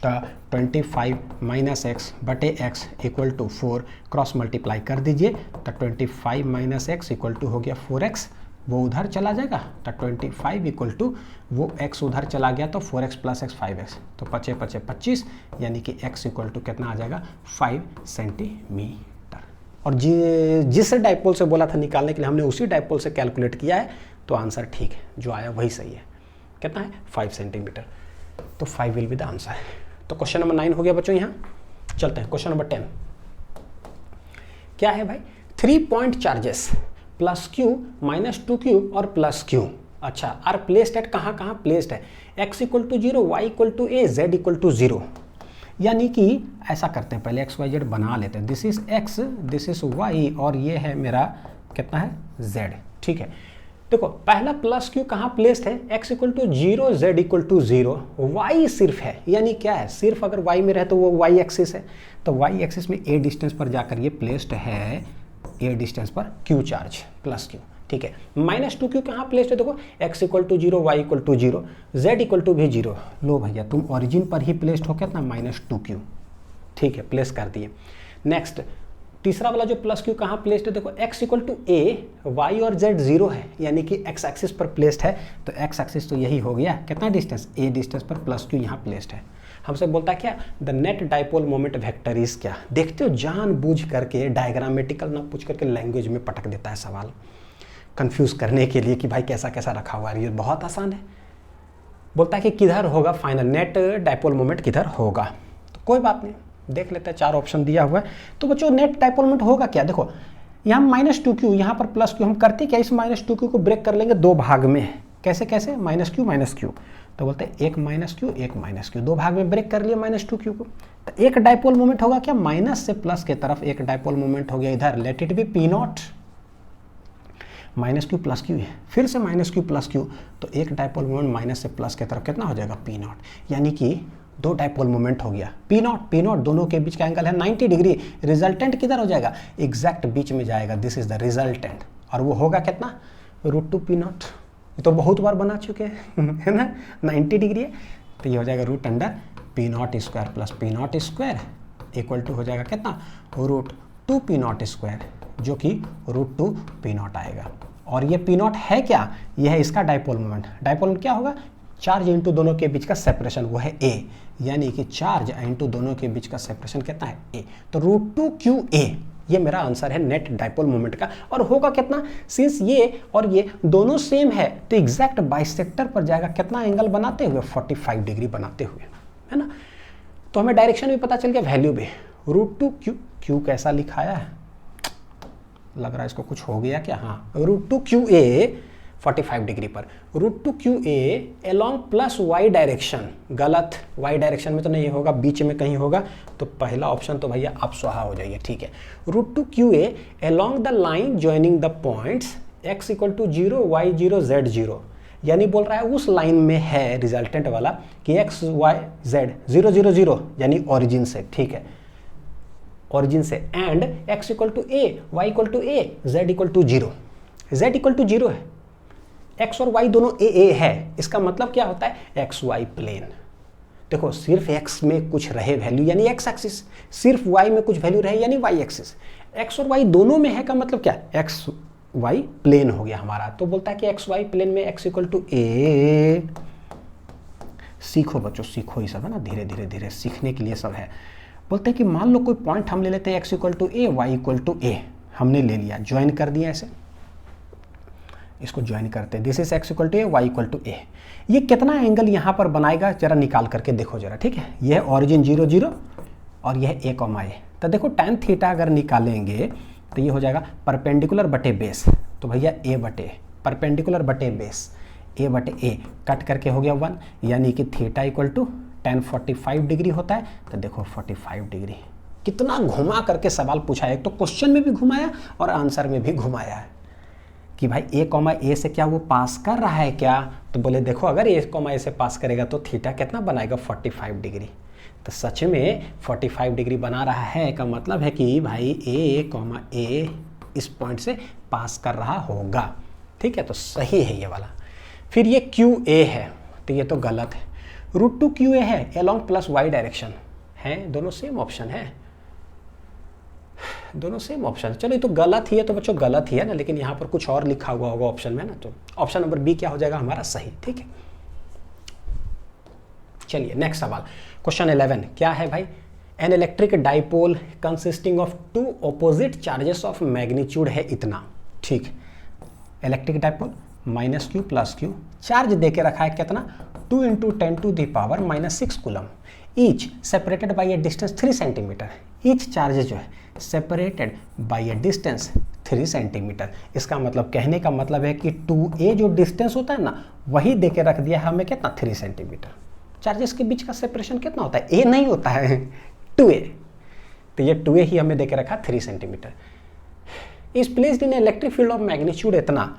तो 25 माइनस एक्स बटे x equal to 4, cross multiply कर दीजिए, तो 25 माइनस एक्स इक्वल टू हो गया 4x, वो उधर चला जाएगा, तो 25 इक्वल टू वो x उधर चला गया तो 4x प्लस x 5x, तो 5 5 25, यानी कि x इक्वल टू कितना आ जाएगा? 5 सेंटीमीटर। और जिस डायपोल से बोला था निकालने के लिए, हमने उसी डायपोल से कैलकुलेट किया है, तो आंसर ठीक है, जो आया वही सही है। कितना है? 5 सेंटीमीटर। तो 5 विल बी द आंसर। तो क्वेश्चन नंबर 9 हो गया बच्चों। यहाँ चलते हैं क्वेश्चन नंबर 10। क्या है भाई? 3 point charges plus Q minus 2Q और प्लस Q, अच्छा, आर प्लेस्ड एट कहाँ कहाँ प्लेस्ड है? x equal to 0, y equal to a, z equal to 0। यानी कि ऐसा करते हैं, पहले x y z बना लेते हैं। This is x, this is y, और ये है मेरा कितना है? z। ठीक है। देखो पहला प्लस Q कहाँ प्लेस्ड है? x equal to 0, z equal to 0, y सिर्फ है, यानी क्या है? सिर्फ अगर y में रहे तो वो y एक्सिस है, तो y एक्सिस में a डिस्टेंस पर जाकर ये प्लेस्ड है, a डिस्टेंस पर Q चार्ज प्लस Q। ठीक है। माइनस 2Q कहाँ प्लेस्ड है? देखो x equal to 0, y equal to 0, z equal to भी 0। लो भैया तुम ओरिजिन पर ही प्लेस्ड हो कितना? Minus 2Q। ठीक है, प्लेस कर दिए। नेक्स्ट तीसरा वाला जो प्लस Q कहाँ प्लेस्ड है? देखो x equal to a, y और z 0 है, यानी कि x एक्सिस पर प्लेस्ड है, तो x एक्सिस तो यही हो गया, कितना डिस्टेंस? a डिस्टेंस पर प्लस Q यहाँ प्लेस्ड है। हमसे बोलता है क्या? The net dipole moment vector is क्या? देखते हो जानबूझ करके डायग्रामेटिकल ना पूछ करके लैंग्वेज में पटक देता है सवाल, कंफ्यूज करने के लिए कि भाई कैसा कैसा रखा हुआ है। ये बहुत आसान है। बोलता है कि किधर होगा फाइनल नेट डायपोल मोमेंट, किधर होगा? तो कोई बात नहीं, देख लेते हैं, 4 ऑप्शन दिया हुआ है। तो बच्चों नेट डायपोल मोमेंट होगा क्या? देखो यहाँ माइनस 2Q, यहाँ पर प्लस Q, हम करते क्या? इस माइनस 2Q को ब्रेक कर लेंगे 2 भाग में। कैसे कैसे? माइनस Q, तो बोलते हैं एक माइनस Q, एक माइनस Q, 2 भाग में ब्रेक कर लिया माइनस 2Q को। तो एक डायपोल मोमेंट होगा क्या? माइनस से प्लस के तरफ एक डायपोल मोमेंट हो गया इधर, let it be P0, minus Q plus Q है, फिर से माइनस Q प्लस Q, तो एक डायपोल मोमेंट माइनस से प्लस के तरफ कितना हो जाएगा? P0, यानी कि 2 डायपोल मोमेंट हो गया। P0 दोनों के बीच का एंगल है 90 डिग्री। रिजल्टेंट किधर हो जाएगा? एग्जैक्ट बीच में जाएगा, दिस इज द रिजल्टेंट, और वो होगा कितना? √2P0। ये तो बहुत बार बना चुके हैं है ना, 90 डिग्री है, तो ये हो जाएगा √P0² plus P0² equal to हो जाएगा कितना? √2P0², जो कि √2P0 आएगा। और ये P0 है क्या? ये है इसका डायपोल मोमेंट। डायपोल मोमेंट क्या होगा? चार्ज इंटू दोनों के बीच का सेपरेशन, वो है A, यानी कि चार्ज इंटू दोनों के बीच का सेपरेशन कितना है? A। तो √2QA ये मेरा आंसर है नेट डायपोल मोमेंट का। और होगा कितना? सिंस ये और ये दोनों सेम है, तो एग्जैक्ट बाइसेक्टर पर जाएगा कितना एंगल बनाते हुए? 45 डिग्री बनाते हुए, है ना। तो हमें डायरेक्शन भी पता चल गया, वैल्यू भी। √2Q, Q कैसा लिखाया है? लग रहा है इसको कुछ हो गया क्या? हाँ, √2QA 45 डिग्री पर। Root two Q a along plus y direction, गलत, वाई डायरेक्शन में तो नहीं होगा, बीच में कहीं होगा, तो पहला ऑप्शन तो भैया आप स्वाहा हो जाइए, ठीक है। Root two Q a along the line joining the points x equal to 0 y 0 z 0, यानी बोल रहा है उस लाइन में है रिजल्टेंट वाला कि x y z 0 0 0 यानी ओरिजिन से, ठीक है, ओरिजिन से, and x equal to a y equal to a z equal to 0, z equal to 0 है, x और y दोनों a है, इसका मतलब क्या होता है x y प्लेन। देखो सिर्फ x में कुछ रहे वैल्यू यानी x एक्सिस, सिर्फ y में कुछ वैल्यू रहे यानी y एक्सिस, x और y दोनों में है का मतलब क्या, x y प्लेन हो गया हमारा। तो बोलता है कि x y प्लेन में x इक्वल टू a, सीखो बच्चों, सीखो, ये सब है ना, धीरे धीरे धीरे सीखने के लिए सब है। बोलते हैं कि मान लो कोई पॉइंट हम ले लेते हैं x equal to a y equal to a, हमने ले लिया, ज्वाइन कर दिया ऐसे, इसको ज्वाइन करते हैं, this is x equal to a y equal to a। ये कितना एंगल यहाँ पर बनाएगा जरा निकाल करके देखो जरा, ठीक है। यह ओरिजिन 0 0 और यह a कॉमा a, तो देखो tan थीटा अगर निकालेंगे तो ये हो जाएगा परपेंडिकुलर बटे बेस, तो भैया a बटे परपेंडिकुलर बटे बेस, a बटे a कट करके हो गया 1, यानी कि theta equal to tan 45 degree होता है। तो देखो 45 डिग्री, कितना घुमा करके सवाल पूछा है, एक तो क्वेश्चन में भी घुमाया और आंसर में भी घुमाया है कि भाई a कॉमा a से क्या वो पास कर रहा है क्या, तो बोले देखो अगर a कॉमा a से पास करेगा तो थीटा कितना बनाएगा 45 डिग्री, तो सच में 45 डिग्री बना रहा है का मतलब है कि भाई a कॉमा a इस पॉइंट से पास कर रहा होगा, ठीक है, तो सही है ये वाला। फिर ये क्यू ए है, तो ये तो गलत है। रूट टू क्यू ए है अलोंग प्लस वाई डायरेक्शन है, दोनों सेम ऑप्शन है, दोनों सेम ऑप्शन। चलो ये तो गलत ही है, तो बच्चों गलत ही है ना, लेकिन यहाँ पर कुछ और लिखा हुआ होगा ऑप्शन में ना, तो ऑप्शन नंबर बी क्या हो जाएगा हमारा सही, ठीक है। चलिए नेक्स्ट सवाल, क्वेश्चन 11 क्या है भाई, an electric dipole consisting of two opposite charges of magnitude है इतना, ठीक, electric dipole minus Q plus Q, charge देके रखा है कितना 2 × 10⁻⁻6 coulomb, each separated by a distance 3 centimetre, each charge जो है separated by a distance 3 centimetre. इसका मतलब कहने का मतलब है कि 2a जो डिस्टेंस होता है ना, वही देके रख दिया है हमें कितना 3 सेंटीमीटर। चार्जेस के बीच का सेपरेशन कितना होता है, a नहीं होता है 2a, तो ये 2a ही हमें देके रखा 3 centimetre. Is placed in electric field of magnitude इतना,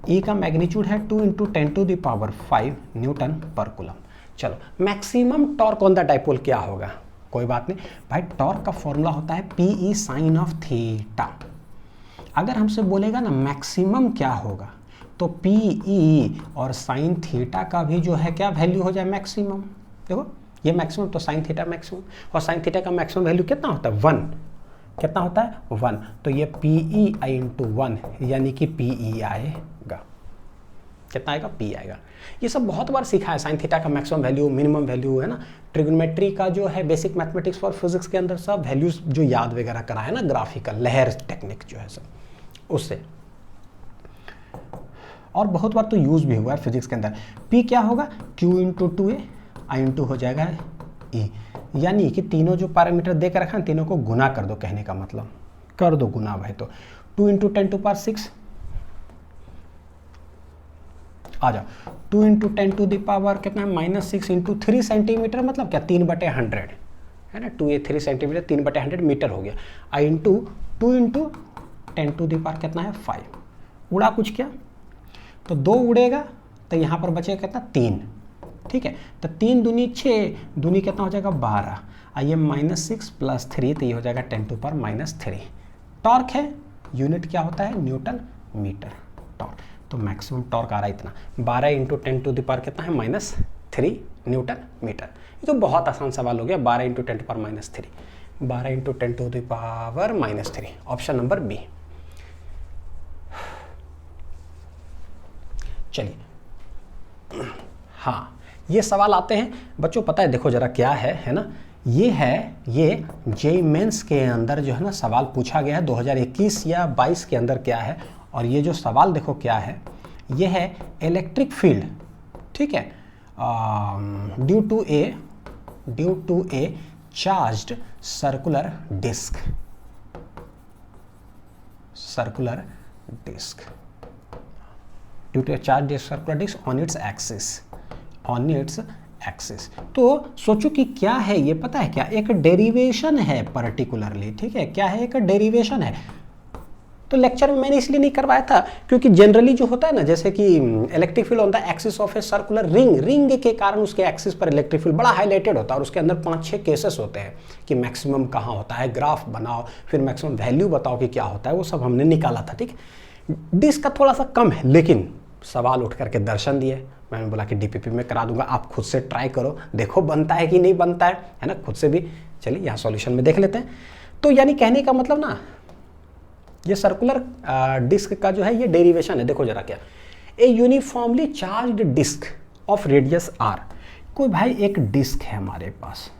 E का मैग्नीट्यूड है 2 × 10⁵ न्यूटन पर कूलम। चलो maximum torque on the dipole क्या होगा, कोई बात नहीं भाई, टॉर्क का फॉर्मूला होता है PE साइन ऑफ थीटा। अगर हमसे बोलेगा ना मैक्सिमम क्या होगा, तो PE और साइन थीटा का भी जो है क्या वैल्यू हो जाए मैक्सिमम। देखो ये मैक्सिमम तो साइन थीटा मैक्सिमम, और साइन थीटा का मैक्सिमम वैल्यू कितना होता है 1, कितना होता है 1, तो ये PEI × 1 यानी कि PE आएगा, कितना आएगा P आएगा। ये सब बहुत बार सीखा है, साइन थीटा का मैक्सिमम वैल्यू मिनिमम वैल्यू है ना, ट्रिग्नोमेट्री का जो है बेसिक मैथमेटिक्स फॉर फिजिक्स के अंदर सब वैल्यूज जो याद वगैरह करा है ना, ग्राफिकल लहर टेक्निक जो है सब उससे, और बहुत बार तो यूज भी हुआ है फिजिक्स के अंदर। P क्या होगा Q × 2a I × हो जाएगा E, यानी कि तीनों जो पैरामीटर देकर रखा है तीनों को गुना कर दो, कहने का मतलब कर दो गुना भाई, तो 2 × 10⁻6 आ जाओ, 2 × 10⁻ कितना है -6 × 3 सेंटीमीटर, मतलब क्या 3/100 है ना, 2a 3 सेंटीमीटर 3/100 मीटर हो गया, I × 2 × 10⁻ कितना है 5, उड़ा कुछ क्या, तो 2 उड़ेगा तो यहाँ पर बचेगा कितना 3, ठीक है, तो 3 दूनी 6, दूनी कितना हो जाएगा 12, आइए -6 + 3 तो ये हो जाएगा 10⁻³ टॉर्क है, यूनिट क्या होता है न्यूटन मीटर टॉर्क, तो मैक्सिमम टॉर्क आ रहा है इतना 12 × 10⁻³ कितना है -3 न्यूटन मीटर। ये तो बहुत आसान सवाल हो गया, 12 × 10⁻³ 12 × 10⁻³ ऑप्शन नंबर बी। चलिए हाँ ये सवाल आते हैं बच्चों, पता है देखो जरा क्या है ना, ये जेईई मेंस के अंदर जो है ना सवाल पूछा गया है 2021 या 22 के अंदर क्या है, और ये जो सवाल देखो क्या है, ये है इलेक्ट्रिक फील्ड, ठीक है, due to a charged circular disc due to charge circular disc on its axis. तो सोचो कि क्या है ये, पता है क्या, एक डेरिवेशन है पर्टिकुलरली, ठीक है, क्या है, एक डेरिवेशन है। तो लेक्चर में मैंने इसलिए नहीं करवाया था क्योंकि जनरली जो होता है ना, जैसे कि electric field on the axis of a circular ring के कारण उसके एक्सिस पर इलेक्ट्रिक फील्ड बड़ा हाईलाइटेड होता है और उसके अंदर 5-6 केसेस होते हैं कि मैक्सिमम कहाँ होता है, ग्राफ बनाओ, फिर मैक्सिमम वैल्यू बताओ कि क्या होता है, वो सब हमने निकाला था, ठीक। डिस्क का थोड़ा सा कम है, लेकिन सवाल उठ करके दर्शन दिए, मैंने बोला कि डीपीपी में करा दूंगा, आप खुद से ट्राई करो, देखो बनता है कि नहीं बनता है ना, खुद से भी। चलिए यहाँ सॉल्यूशन में देख लेते हैं। तो यानी कहने का मतलब ना, ये सर्कुलर डिस्क का जो है ये डेरिवेशन है। देखो जरा क्या, a uniformly charged disc of radius r. कोई भाई एक डिस्क है हमारे पास,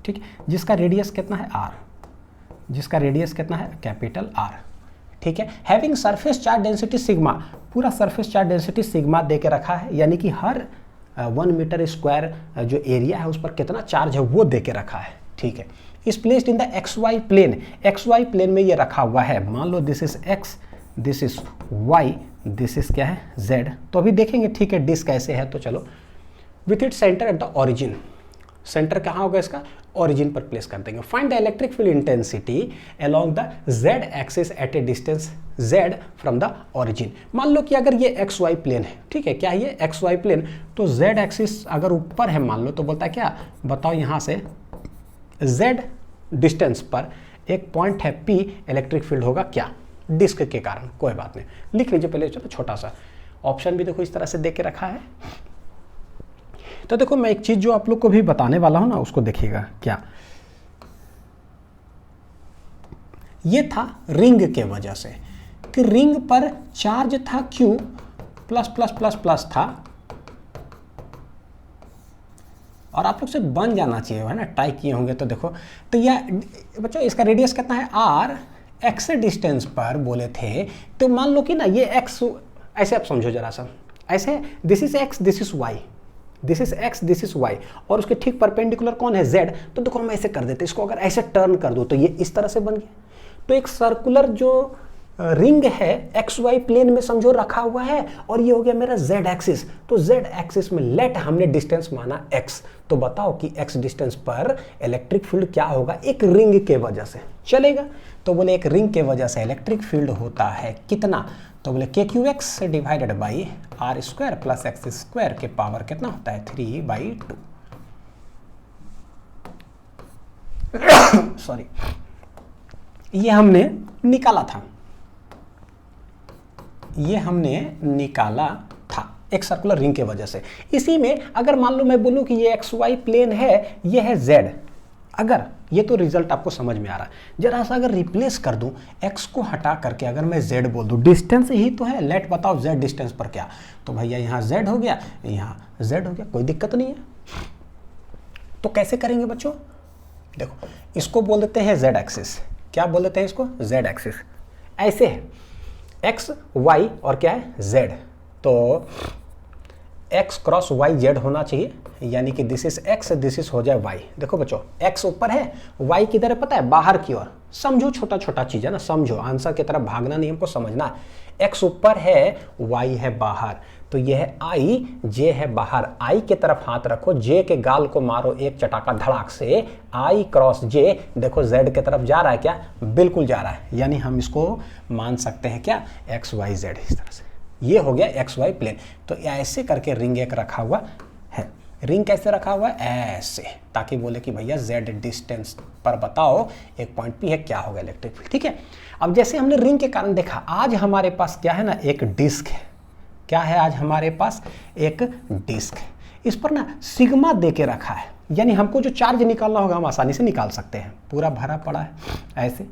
ठीक, जिसका रेडियस कितना है आर, जिसका रेडियस कितना है कैपिटल आर, ठीक है, having surface charge density sigma, पूरा सरफेस चार्ज डेंसिटी सिग्मा दे के रखा है, यानी कि हर 1 मीटर स्क्वायर जो एरिया है उस पर कितना चार्ज है वो दे के रखा है, ठीक है। Is placed in the XY plane, XY plane में ये रखा हुआ है, मान लो this is X, this is Y, this is क्या है Z। तो अभी देखेंगे, ठीक है, डिस्क ऐसे है, तो चलो with it centre at the origin, centre कहाँ होगा इसका, ओरिजिन पर प्लेस कर देंगे। Find the electric field intensity along the Z axis at a distance Z from the origin. मान लो कि अगर ये XY प्लेन है, ठीक है, क्या है ये XY प्लेन, तो Z एक्सिस अगर ऊपर है मान लो, तो बोलता है क्या, बताओ यहाँ से Z डिस्टेंस पर एक पॉइंट है P, इलेक्ट्रिक फील्ड होगा क्या, डिस्क के कारण। कोई बात नहीं, लिख लीजिए पहले, चलो छोटा सा ऑप्शन भी देखो इस तरह से दे के रखा है। तो देखो मैं एक चीज जो आप लोग को भी बताने वाला हूं ना, उसको देखिएगा क्या, ये था रिंग के वजह से कि रिंग पर चार्ज था Q plus plus plus plus था, और आप लोग से बन जाना चाहिए, है ना, ट्राई किए होंगे तो देखो। तो यह बच्चों इसका रेडियस कितना है आर, एक्स डिस्टेंस पर बोले थे, तो मान लो कि ना ये एक्स, ऐसे आप समझो जरा सा, ऐसे this is x, this is y, this is x, this is y, और उसके ठीक परपेंडिकुलर कौन है जेड। तो देखो हम ऐसे कर देते, इसको अगर ऐसे टर्न कर दो तो ये इस तरह से बन गया। तो एक सर्कुलर जो रिंग है XY प्लेन में समझो रखा हुआ है, और ये हो गया मेरा Z एक्सिस। तो Z एक्सिस में लेट हमने डिस्टेंस माना x, तो बताओ कि x डिस्टेंस पर इलेक्ट्रिक फील्ड क्या होगा, एक रिंग के वजह से चलेगा। तो बोले एक रिंग के वजह से इलेक्ट्रिक फील्ड होता है कितना, तो बोले KQX divided by R square plus x square के पावर कितना होता है 3/2। सॉरी, ये हमने निकाला था, ये हमने निकाला था एक सर्कुलर रिंग के वजह से। इसी में अगर मान लो मैं बोलूं कि ये XY प्लेन है, ये है Z, अगर ये तो रिजल्ट आपको समझ में आ रहा है, जरा सा अगर रिप्लेस कर दूं, x को हटा करके अगर मैं Z बोल दूं, डिस्टेंस ही तो है, लेट बताओ Z डिस्टेंस पर क्या, तो भैया यहाँ Z हो गया, यहाँ Z हो गया, कोई दिक्कत नहीं है। तो कैसे करेंगे बच्चों, देखो इसको बोल देते हैं Z एक्सिस, क्या बोल देते हैं इसको, Z एक्सिस, ऐसे है x y और क्या है z, तो x क्रॉस y z होना चाहिए, यानी कि this is x, this is हो जाए y। देखो बच्चों x ऊपर है, y किधर है पता है, बाहर की ओर। समझो छोटा छोटा चीज है ना, समझो, आंसर की तरफ भागना नहीं, हमको समझना है। x ऊपर है, y है बाहर, तो यह है I, j है बाहर, I के तरफ हाथ रखो, j के गाल को मारो एक चटाका धड़ाक से, I क्रॉस j, देखो z के तरफ जा रहा है क्या, बिल्कुल जा रहा है, यानी हम इसको मान सकते हैं क्या, x y z, इस तरह से। ये हो गया XY प्लेन। तो ऐसे करके रिंग एक रखा हुआ है। रिंग कैसे रखा हुआ है, ऐसे, ताकि बोले कि भैया Z डिस्टेंस पर बताओ एक पॉइंट P है, क्या होगा इलेक्ट्रिक फील्ड, ठीक है। अब जैसे हमने रिंग के कारण देखा, आज हमारे पास क्या है ना, एक डिस्क है, क्या है आज हमारे पास, एक डिस्क है, इस पर ना सिग्मा दे के रखा है, यानी हमको जो चार्ज निकालना होगा हम आसानी से निकाल सकते हैं, पूरा भरा पड़ा है ऐसे।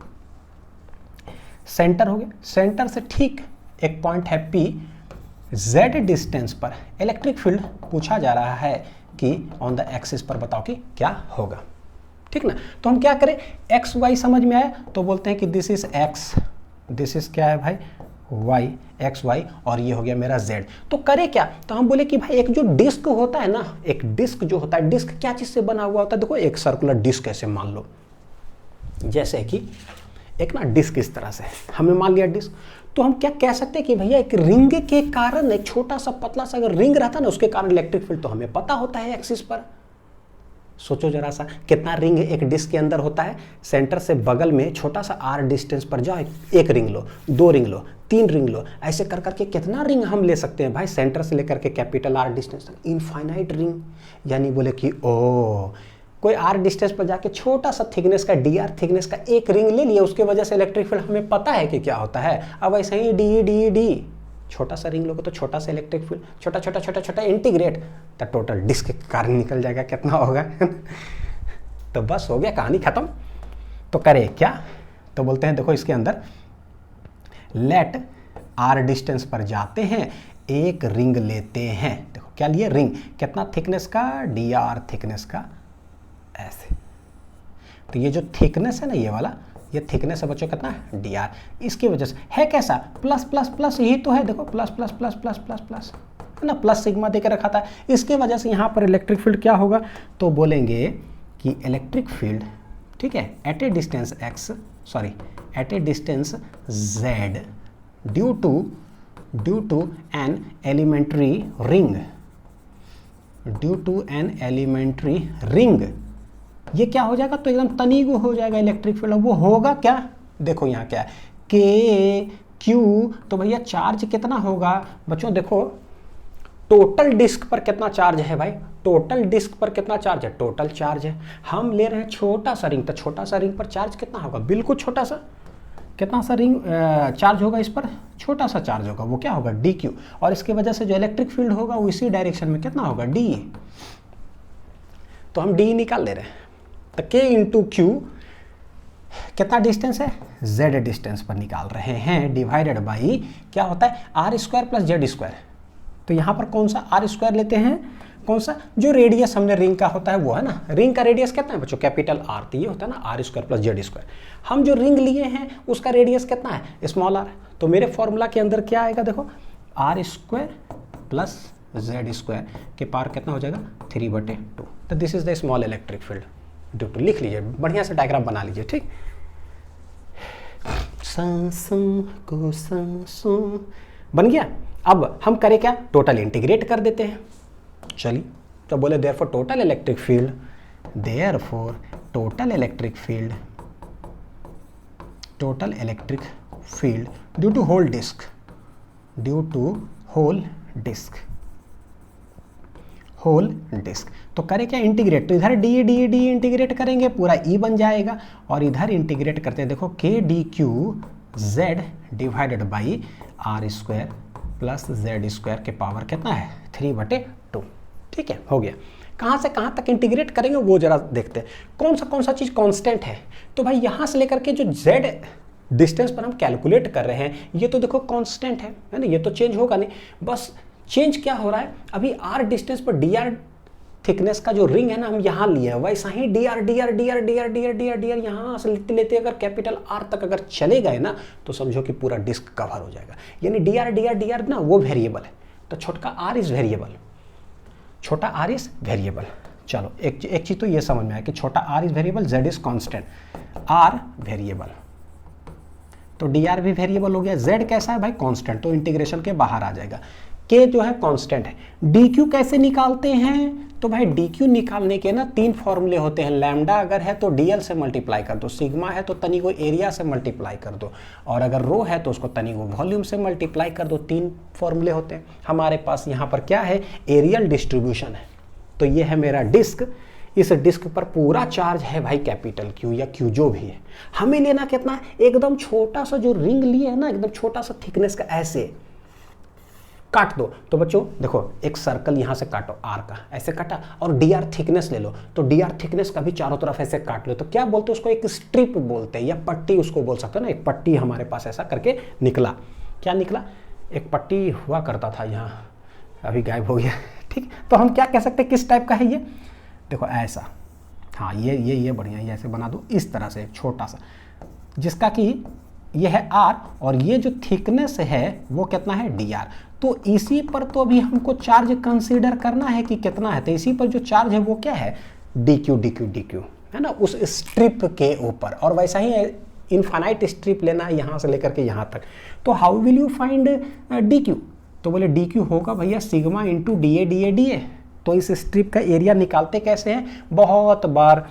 सेंटर हो गया, सेंटर से ठीक एक पॉइंट है P, Z डिस्टेंस पर इलेक्ट्रिक फील्ड पूछा जा रहा है कि ऑन द एक्सिस पर बताओ कि क्या होगा, ठीक ना। तो हम क्या करें, एक्स वाई समझ में आया, तो बोलते हैं कि this is x, this is क्या है भाई y, एक्स वाई, और ये हो गया मेरा z। तो करे क्या, तो हम बोले कि भाई एक जो डिस्क होता है ना, एक डिस्क जो होता है, डिस्क क्या चीज से बना हुआ होता है, देखो एक सर्कुलर डिस्क ऐसे मान लो, जैसे कि एक ना डिस्क इस तरह से हमने मान लिया डिस्क, तो हम क्या कह सकते हैं कि भैया एक रिंग के कारण, एक छोटा सा पतला सा अगर रिंग रहता ना उसके कारण इलेक्ट्रिक फील्ड तो हमें पता होता है एक्सिस पर। सोचो जरा सा, कितना रिंग एक डिस्क के अंदर होता है, सेंटर से बगल में छोटा सा r डिस्टेंस पर जाओ, एक रिंग लो, 2 रिंग लो, 3 रिंग लो, ऐसे कर करके कितना रिंग हम ले सकते हैं भाई, सेंटर से लेकर के कैपिटल R डिस्टेंस तक, इनफाइनाइट रिंग। यानी बोले कि ओ कोई R डिस्टेंस पर जाके छोटा सा थिकनेस का dr थिकनेस का एक रिंग ले लिया, उसके वजह से इलेक्ट्रिक फील्ड हमें पता है कि क्या होता है। अब ऐसे ही डी छोटा सा रिंग लोगे तो छोटा सा इलेक्ट्रिक फील्ड, छोटा छोटा छोटा छोटा इंटीग्रेट, तो टोटल डिस्क के कारण निकल जाएगा, कितना होगा। तो बस हो गया, कहानी खत्म। तो करे क्या, तो बोलते हैं देखो इसके अंदर लेट R डिस्टेंस पर जाते हैं, एक रिंग लेते हैं। देखो क्या लिए, रिंग, कितना थिकनेस का, dr थिकनेस का, ऐसे। तो ये जो थिकनेस है ना, ये वाला, ये थिकनेस है बच्चों कितना है, dr। इसकी वजह से है कैसा, प्लस प्लस प्लस, यही तो है, देखो plus plus plus plus plus plus, है ना, प्लस सिग्मा देकर रखा था। इसकी वजह से यहाँ पर इलेक्ट्रिक फील्ड क्या होगा, तो बोलेंगे कि इलेक्ट्रिक फील्ड, ठीक है, at a distance x, sorry at a distance z, due to an elementary ring, due to an elementary ring, ये क्या हो जाएगा, तो एकदम तनीगु हो जाएगा इलेक्ट्रिक फील्ड। वो होगा क्या, देखो यहाँ क्या है, के क्यू, तो भैया चार्ज कितना होगा बच्चों, देखो टोटल डिस्क पर कितना चार्ज है भाई, टोटल डिस्क पर कितना चार्ज है, टोटल चार्ज है। हम ले रहे हैं छोटा सा रिंग, तो छोटा सा रिंग पर चार्ज कितना होगा, बिल्कुल छोटा सा, कितना सा रिंग चार्ज होगा, इस पर छोटा सा चार्ज होगा, वो क्या होगा, डी क्यू। और इसकी वजह से जो इलेक्ट्रिक फील्ड होगा वो इसी डायरेक्शन में कितना होगा, डी। तो हम डी निकाल ले रहे हैं, तो के इंटू क्यू कितना डिस्टेंस है, z डिस्टेंस पर निकाल रहे हैं, डिवाइडेड बाई क्या होता है, r square plus z square. तो यहाँ पर कौन सा आर स्क्वायर लेते हैं, कौन सा, जो रेडियस हमने रिंग का होता है वो है ना, रिंग का रेडियस कितना है बच्चों, कैपिटल R, तो ये होता है ना r square plus z square. हम जो रिंग लिए हैं उसका रेडियस कितना है, स्मॉल r। तो मेरे फॉर्मूला के अंदर क्या आएगा, देखो r square plus z square के पार कितना हो जाएगा, 3/2। तो this is the small electric field due to, लिख लीजिए, बढ़िया से डायग्राम बना लीजिए, ठीक। बन गया। अब हम करें क्या, टोटल इंटीग्रेट कर देते हैं, चलिए। तो बोले therefore total electric field, therefore total electric field, total electric field due to whole disc, due to whole disc, whole disc. तो करें क्या, इंटीग्रेट, तो इधर डी डी डी इंटीग्रेट करेंगे, पूरा ई बन जाएगा, और इधर इंटीग्रेट करते हैं, देखो k d Q z divided by are square plus z square के पावर कितना है, 3/2। ठीक है, हो गया। कहाँ से कहाँ तक इंटीग्रेट करेंगे वो जरा देखते हैं, कौन सा चीज़ कांस्टेंट है। तो भाई यहाँ से लेकर के जो z डिस्टेंस पर हम कैलकुलेट कर रहे हैं, ये तो देखो कांस्टेंट है ना, ये तो चेंज होगा नहीं। बस चेंज क्या हो रहा है, अभी r डिस्टेंस पर dr थिकनेस का जो रिंग है ना, हम यहाँ लिए, वैसा ही dr यहाँ से लेते लेते अगर कैपिटल R तक अगर चले गए ना, तो समझो कि पूरा डिस्क कवर हो जाएगा। यानी dr ना वो वेरिएबल है, तो छोटा r इज वेरिएबल, छोटा r इज वेरिएबल। चलो एक चीज़ तो ये समझ में आया कि छोटा r is variable, z is constant, r variable, तो dr भी वेरिएबल हो गया। z कैसा है भाई, कांस्टेंट, तो इंटीग्रेशन के बाहर आ जाएगा। k जो है कांस्टेंट है। dq कैसे निकालते हैं, तो भाई dq निकालने के ना 3 फॉर्मूले होते हैं। लैम्डा अगर है तो dl से मल्टीप्लाई कर दो, सिग्मा है तो तनी को एरिया से मल्टीप्लाई कर दो, और अगर रो है तो उसको तनी को वॉल्यूम से मल्टीप्लाई कर दो। 3 फॉर्मूले होते हैं हमारे पास। यहाँ पर क्या है, एरियल डिस्ट्रीब्यूशन है। तो ये है मेरा डिस्क, इस डिस्क पर पूरा चार्ज है भाई कैपिटल Q या Q जो भी है। हमें लेना कितना है, एकदम छोटा सा जो रिंग लिए है ना, एकदम छोटा सा थिकनेस का, ऐसे काट दो। तो बच्चों देखो, एक सर्कल यहाँ से काटो R का, ऐसे काटा, और dr थिकनेस ले लो, तो dr थिकनेस का भी चारों तरफ ऐसे काट लो। तो क्या बोलते हैं उसको, एक स्ट्रिप बोलते हैं, या पट्टी उसको बोल सकते हो ना। एक पट्टी हमारे पास ऐसा करके निकला, क्या निकला, एक पट्टी हुआ करता था यहाँ, अभी गायब हो गया। ठीक, तो हम क्या कह सकते हैं, किस टाइप का है ये, देखो ऐसा, हाँ ये बढ़िया, ये ऐसे बना दो इस तरह से, एक छोटा सा, जिसका कि ये है R, और ये जो थिकनेस है वो कितना है, dr। तो इसी पर तो अभी हमको चार्ज कंसीडर करना है कि कितना है, तो इसी पर जो चार्ज है वो क्या है, dq है ना, उस स्ट्रिप के ऊपर। और वैसा ही इनफाइनाइट स्ट्रिप लेना है यहाँ से लेकर के यहाँ तक। तो how will you find D Q? तो बोले डी क्यू होगा भैया sigma into D A D A D A. तो इस स्ट्रिप का एरिया निकालते कैसे हैं? बहुत बार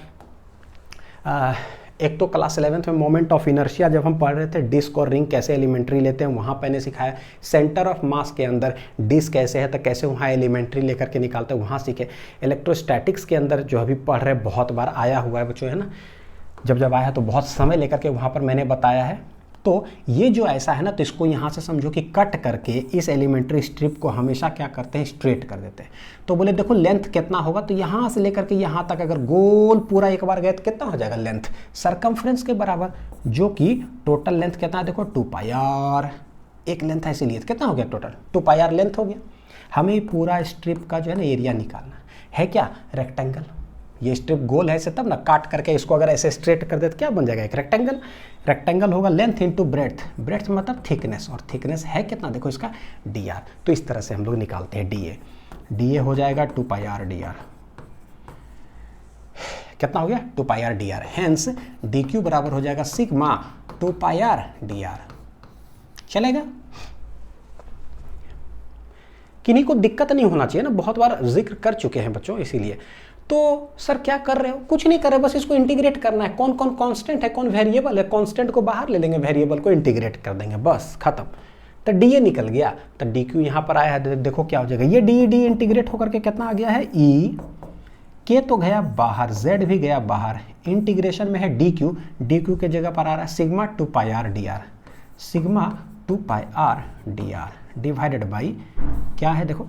एक तो क्लास 11th में मोमेंट ऑफ इनर्शिया जब हम पढ़ रहे थे, डिस्क और रिंग कैसे एलिमेंट्री लेते हैं वहाँ मैंने सिखाया। सेंटर ऑफ मास के अंदर डिस्क कैसे है तो कैसे वहाँ एलिमेंट्री लेकर के निकालते हैं वहाँ सीखे। इलेक्ट्रोस्टैटिक्स के अंदर जो अभी पढ़ रहे बहुत बार आया हुआ है बच्चों, है ना, जब आया है तो बहुत समय लेकर के वहाँ पर मैंने बताया है। तो ये जो ऐसा है ना, तो इसको यहाँ से समझो कि कट करके इस एलिमेंट्री स्ट्रिप को हमेशा क्या करते हैं, स्ट्रेट कर देते हैं। तो बोले देखो लेंथ कितना होगा, तो यहाँ से लेकर के यहाँ तक अगर गोल पूरा एक बार गए तो कितना हो जाएगा लेंथ, सरकमफ्रेंस के बराबर, जो कि टोटल लेंथ कितना है देखो 2πr। एक लेंथ ऐसे लिए कितना हो गया टोटल 2πr लेंथ हो गया। हमें पूरा स्ट्रिप का जो है ना एरिया निकालना है क्या, रेक्टेंगल। ये स्ट्रिप गोल है ऐसे, तब ना काट करके इसको अगर ऐसे स्ट्रेट कर दे तो क्या बन जाएगा, एक रेक्टेंगल। रेक्टेंगल होगा लेंथ इंटू ब्रेड्थ, ब्रेड्थ मतलब थिकनेस, और थिकनेस है कितना देखो इसका dr। तो इस तरह से हम लोग निकालते हैं dA हो जाएगा 2πr dr। कितना हो गया 2πr dr। हेंस dq बराबर हो जाएगा सिग्मा 2πr dr। चलेगा? किन्हीं को दिक्कत नहीं होना चाहिए ना, बहुत बार जिक्र कर चुके हैं बच्चों, इसीलिए। तो सर क्या कर रहे हो? कुछ नहीं कर रहे, बस इसको इंटीग्रेट करना है। कौन कौन कांस्टेंट है, कौन वेरिएबल है, कांस्टेंट को बाहर ले लेंगे, वेरिएबल को इंटीग्रेट कर देंगे, बस खत्म। तो डी ए निकल गया, तो डी क्यू यहाँ पर आया है, देखो क्या हो जाएगा, ये डी डी इंटीग्रेट होकर के कितना आ गया है ई के, तो गया बाहर, जेड भी गया बाहर, इंटीग्रेशन में है डी क्यू के जगह पर आ रहा है sigma 2πr dr, sigma 2πr dr divided by क्या है देखो,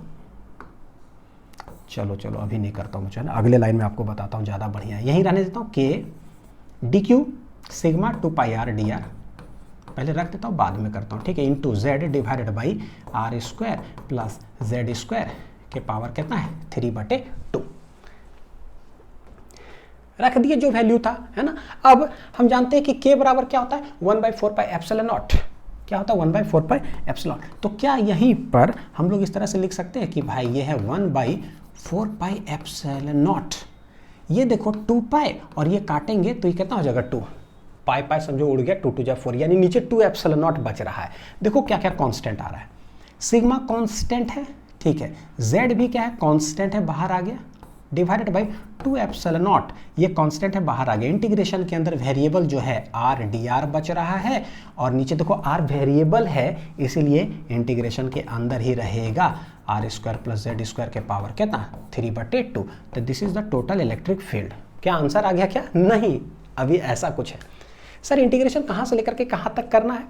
चलो अभी नहीं करता हूँ, मुझे ना अगले लाइन में आपको बताता हूँ, ज़्यादा बढ़िया है, यहीं रहने देता हूँ, के d Q sigma 2πr dr पहले रख देता हूँ, बाद में करता हूँ, ठीक है, into z divided by are square plus z square के पावर कितना है 3/2 रख दिए जो वैल्यू था, है ना। अब हम जानते हैं कि के बराबर क्या होता है 1/4πε0, क्या होता है 1/4πε0। तो क्या यहीं पर हम लोग इस तरह से लिख सकते हैं कि भाई ये है 1/4πε0, ये देखो 2π और ये काटेंगे तो ये कितना हो जाएगा 2 पाई समझो उड़ गया, 2 2 जा 4, यानी नीचे 2ε0 बच रहा है। देखो क्या क्या कांस्टेंट आ रहा है, सिग्मा कांस्टेंट है, ठीक है, जेड भी क्या है कांस्टेंट है, बाहर आ गया, डिवाइडेड बाई 2ε0 ये कांस्टेंट है, बाहर आ गया। इंटीग्रेशन के अंदर वेरिएबल जो है आर dr बच रहा है, और नीचे देखो आर वेरिएबल है इसीलिए इंटीग्रेशन के अंदर ही रहेगा, r square plus z square के पावर कितना 3/2। तो this is the total electric field. क्या आंसर आ गया क्या? नहीं, अभी ऐसा कुछ है। सर इंटीग्रेशन कहाँ से लेकर के कहाँ तक करना है?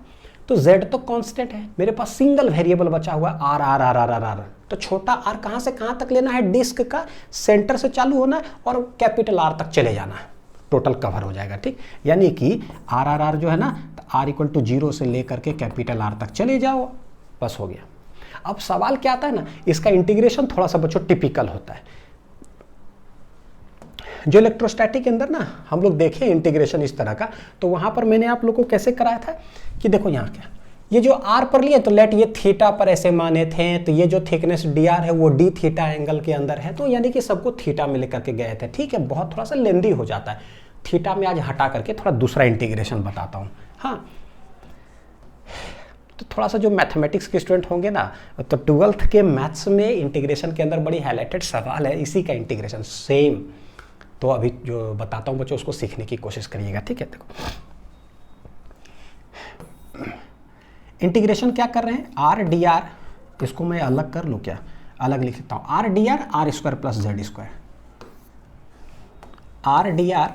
तो z तो कांस्टेंट है, मेरे पास सिंगल वेरिएबल बचा हुआ r r r r r r, तो छोटा r कहाँ से कहाँ तक लेना है, डिस्क का सेंटर से चालू होना है और कैपिटल R तक चले जाना है, टोटल कवर हो जाएगा, ठीक। यानी कि आर आर आर जो है ना, तो r = 0 से लेकर के कैपिटल R तक चले जाओ, बस हो गया। अब सवाल क्या आता है ना, इसका इंटीग्रेशन थोड़ा सा बच्चों टिपिकल होता है। जो इलेक्ट्रोस्टैटिक के अंदर ना हम लोग देखें इंटीग्रेशन इस तरह का, तो वहां पर मैंने आप लोगों को कैसे कराया था कि देखो यहाँ क्या, ये जो r पर लिए तो लेट ये थीटा पर ऐसे माने थे, तो ये जो थिकनेस dr है वो d थीटा एंगल के अंदर है, तो यानी कि सबको थीटा में लेकर के गए थे, ठीक है। बहुत थोड़ा सा लेंदी हो जाता है, थीटा में आज हटा करके थोड़ा दूसरा इंटीग्रेशन बताता हूँ। हाँ, तो थोड़ा सा जो मैथमेटिक्स के स्टूडेंट होंगे ना, तो 12th के मैथ्स में इंटीग्रेशन के अंदर बड़ी हाईलाइटेड सवाल है, इसी का इंटीग्रेशन सेम। तो अभी जो बताता हूँ बच्चों उसको सीखने की कोशिश करिएगा, ठीक है। देखो इंटीग्रेशन क्या कर रहे हैं, आर dr, इसको मैं अलग कर लूँ क्या, अलग लिख सकता हूँ, r dr r square plus z square, r dr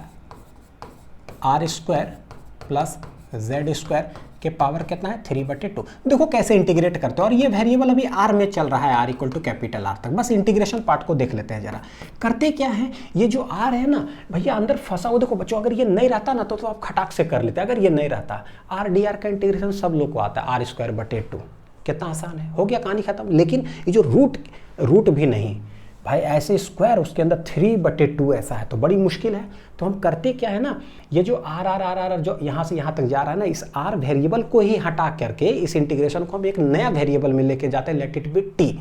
r square plus z square के पावर कितना है 3/2। देखो कैसे इंटीग्रेट करते हो, और ये वेरिएबल अभी r में चल रहा है, r = कैपिटल R तक। बस इंटीग्रेशन पार्ट को देख लेते हैं जरा, करते क्या है, ये जो r है ना भैया अंदर फंसा हो, देखो बच्चों अगर ये नहीं रहता ना तो आप खटाक से कर लेते, अगर ये नहीं रहता, r dr का इंटीग्रेशन सब लोग को आता है, r²/2, कितना आसान है, हो गया कहानी खत्म। लेकिन ये जो रूट भी नहीं भाई, ऐसे स्क्वायर उसके अंदर 3/2 ऐसा है तो बड़ी मुश्किल है। तो हम करते क्या है ना, ये जो r जो यहाँ से यहाँ तक जा रहा है ना, इस r वेरिएबल को ही हटा करके इस इंटीग्रेशन को हम एक नया वेरिएबल में लेके जाते हैं, लेट इट बी t।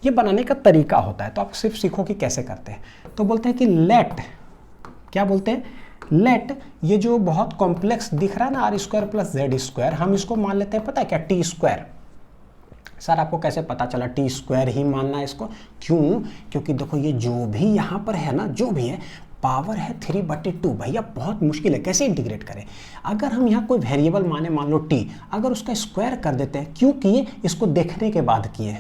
ये बनाने का तरीका होता है, तो आप सिर्फ सीखो कि कैसे करते हैं। तो बोलते हैं कि लेट, क्या बोलते हैं, लेट ये जो बहुत कॉम्प्लेक्स दिख रहा है ना r square plus z square, हम इसको मान लेते हैं पता है क्या, टी स्क्वायर। सर आपको कैसे पता चला टी स्क्वायर ही मानना है इसको? क्यों? क्योंकि देखो ये जो भी यहाँ पर है ना, जो भी है पावर है 3/2। भैया बहुत मुश्किल है, कैसे इंटीग्रेट करें? अगर हम यहाँ कोई वेरिएबल माने, मान लो टी, अगर उसका स्क्वायर कर देते हैं, क्यों किए? इसको देखने के बाद किए।